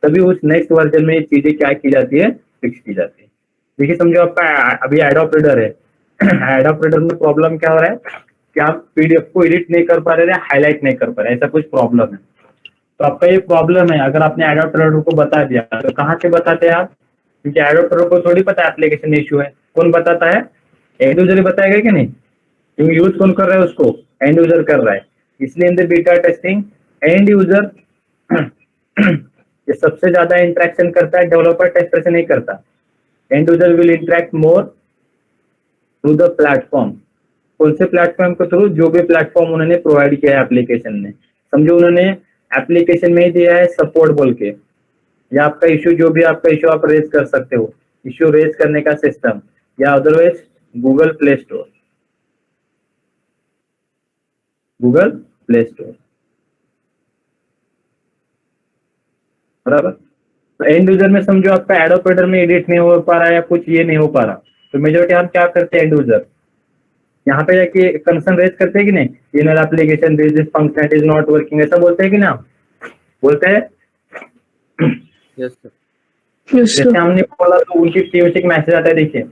तभी उस नेक्स्ट वर्जन में ये चीजें क्या की जाती है, फिक्स की जाती है। देखिए समझो आपका अभी एडोब रीडर है, एडोब रीडर में प्रॉब्लम क्या हो रहा है कि आप पीडीएफ को एडिट नहीं कर पा रहे, हाईलाइट नहीं कर पा रहे, ऐसा कुछ प्रॉब्लम है। तो आपका ये प्रॉब्लम है, अगर आपने एडोब रीडर को बता दिया तो कहाँ से बताते हैं आप? क्योंकि एडोब रीडर को थोड़ी पता एप्लीकेशन इश्यू है, कौन बताता है? एंड यूजर ही बताएगा कि नहीं? क्योंकि यूज कौन कर रहा है उसको? एंड यूजर कर रहा है। इसलिए in the beta testing and user ये सबसे ज्यादा इंटरेक्शन करता है, डेवलपर टेस्टर से नहीं करता। And user will interact more through the platform. कौन से प्लेटफॉर्म के थ्रू? जो भी प्लेटफॉर्म उन्होंने प्रोवाइड किया है एप्लीकेशन ने। समझो उन्होंने एप्लीकेशन में ही दिया है सपोर्ट बोल के, या आपका इश्यू जो भी आपका इश्यू आप रेज कर सकते हो, इश्यू रेज करने का सिस्टम, या otherwise Google play store, Google play store, बराबर। तो एंड यूजर में समझो आपका एडोब रीडर में एडिट नहीं हो पा रहा है या कुछ ये नहीं हो पा रहा, तो मेजोरिटी हम क्या करते हैं? एंड यूजर यहाँ पे जाके कंसर्न रेज करते हैं कि नहीं, in application this function is not working, ऐसा बोलते हैं कि ना? बोलते हैं। Yes sir. जैसे हमने बोला तो उनकी टीम से एक मैसेज आता है, देखिए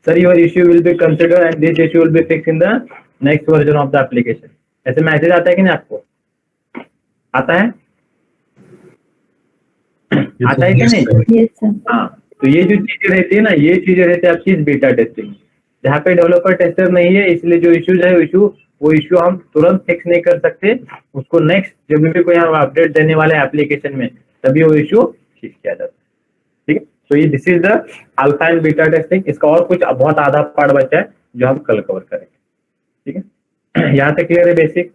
sir your issue will be considered and this issue will be fixed in the next version of the application. ऐसे मैसेज आता है कि नहीं आपको? आता है? आता है कि नहीं? हाँ, तो ये जो चीजें रहती है ना, ये चीजें रहती है आपकी बीटा टेस्टिंग, जहाँ पे डेवलपर टेस्टर नहीं है, इसलिए जो इश्यूज है वो इश्यू हम तुरंत फिक्स नहीं कर सकते, उसको नेक्स्ट जब भी कोई हम अपडेट देने वाले एप्लीकेशन में तभी वो इश्यू ठीक किया जाता है। ठीक है, तो ये this is the alpha and beta testing. इसका और कुछ बहुत आधा पार्ट बचा है जो हम कल कवर करेंगे। ठीक है, यहाँ तक क्लियर है बेसिक?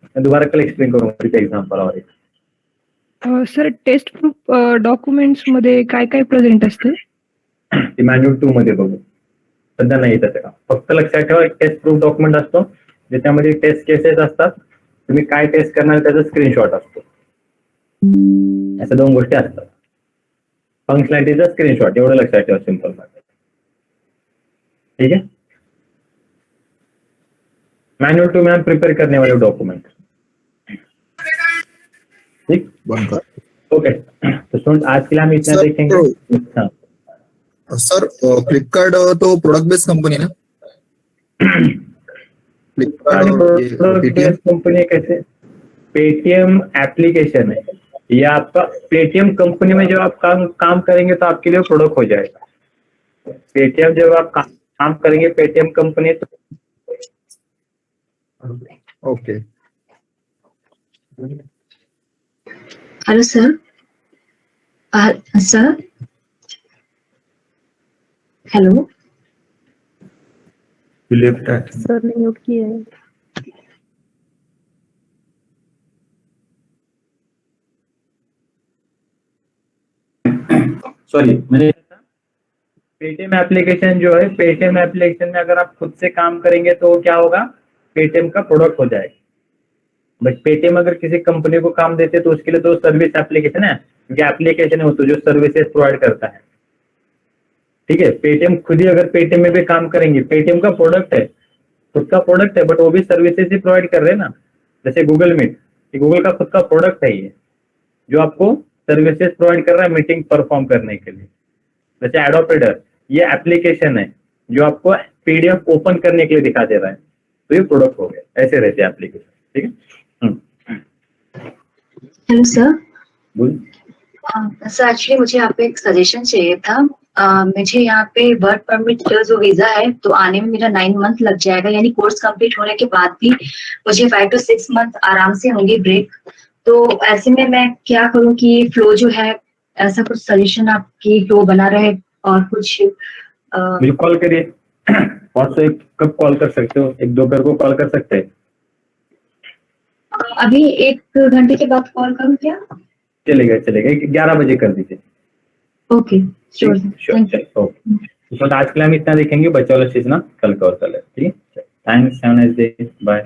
मैं दोबारा कल एक्सप्लेन करूंगा एग्जाम्पल और एक। सर टेस्ट प्रूफ डॉक्युमेंट्स मध्ये काय काय प्रेझेंट असते? मॅन्युअल 2 मध्ये बघू, सध्या नाही येत का? फक्त लक्षात ठेवा एक टेस्ट प्रूफ डॉक्युमेंट असतो ज्याच्यामध्ये टेस्ट केसेस असतात, तुम्ही काय टेस्ट करणार त्याचा स्क्रीनशॉट असतो, अशा दोन गोष्टी असतात। फंक्शनॅलिटीचा स्क्रीनशॉट, एवढं लक्षात ठेवा, सिंपल। ठीक है, मैनुअल 2 में हम प्रिपेयर करने वाले डॉक्यूमेंट। ठीक, ओके। तो स्टूडेंट आज के लिए हम इतना देखेंगे। हाँ सर, फ्लिपकार्ट तो प्रोडक्ट बेस्ड कंपनी ना? फ्लिपकार्ट कंपनी कैसे? पेटीएम एप्लीकेशन है, ये आपका पेटीएम कंपनी में जब आप काम करेंगे तो आपके लिए प्रोडक्ट हो जाएगा। पेटीएम जब आप काम करेंगे पेटीएम कंपनी तो okay. Hello sir, sir hello sir ने म्यूट किया है। सॉरी, मैंने पेटीएम एप्लीकेशन जो है, पेटीएम एप्लीकेशन में अगर आप खुद से काम करेंगे तो क्या होगा? पेटीएम का प्रोडक्ट हो जाएगा। बट पेटीएम अगर किसी कंपनी को काम देते तो उसके लिए तो सर्विस एप्लीकेशन है, क्योंकि एप्लीकेशन है वो तो जो सर्विसेज प्रोवाइड करता है। ठीक है, पेटीएम खुद ही अगर पेटीएम में भी काम करेंगे, पेटीएम का प्रोडक्ट है, खुद का प्रोडक्ट है, बट वो भी सर्विसेज ही प्रोवाइड कर रहे हैं ना। जैसे गूगल मीट, गूगल का खुद का प्रोडक्ट है ये, जो आपको सर्विसेज प्रोवाइड कर रहा है मीटिंग परफॉर्म करने के लिए। जैसे एडोब रीडर ये एप्लीकेशन है जो आपको पीडीएफ ओपन करने के लिए दिखा दे रहा है, तो ये प्रोडक्ट हो गया। ऐसे रहते हैं एप्लीकेशन, ठीक है। Hello sir. बोल। सर एक्चुअली मुझे यहाँ पे एक सजेशन चाहिए था। मुझे यहाँ पे वर्क परमिट जो वीजा है तो आने में मेरा 9 मंथ लग जाएगा, यानी कोर्स कंप्लीट होने के बाद भी मुझे 5 to 6 मंथ आराम से होंगे ब्रेक। तो ऐसे में मैं क्या करूँ कि फ्लो जो है, ऐसा कुछ सजेशन आपकी फ्लो बना रहे और कुछ मुझे कॉल करिए। व्हाट्सएप कब कॉल कर सकते हो? 1-2 को कॉल कर सकते हैं? अभी 1 घंटे के बाद कॉल करूँ क्या? चलेगा 11 बजे कर दीजिए। Okay sure sure okay. तो आज के लिए हम इतना देखेंगे, बच्चा वाला चीज ना कल कवर कर लेते, ठीक है। Thanks, have a nice day, bye.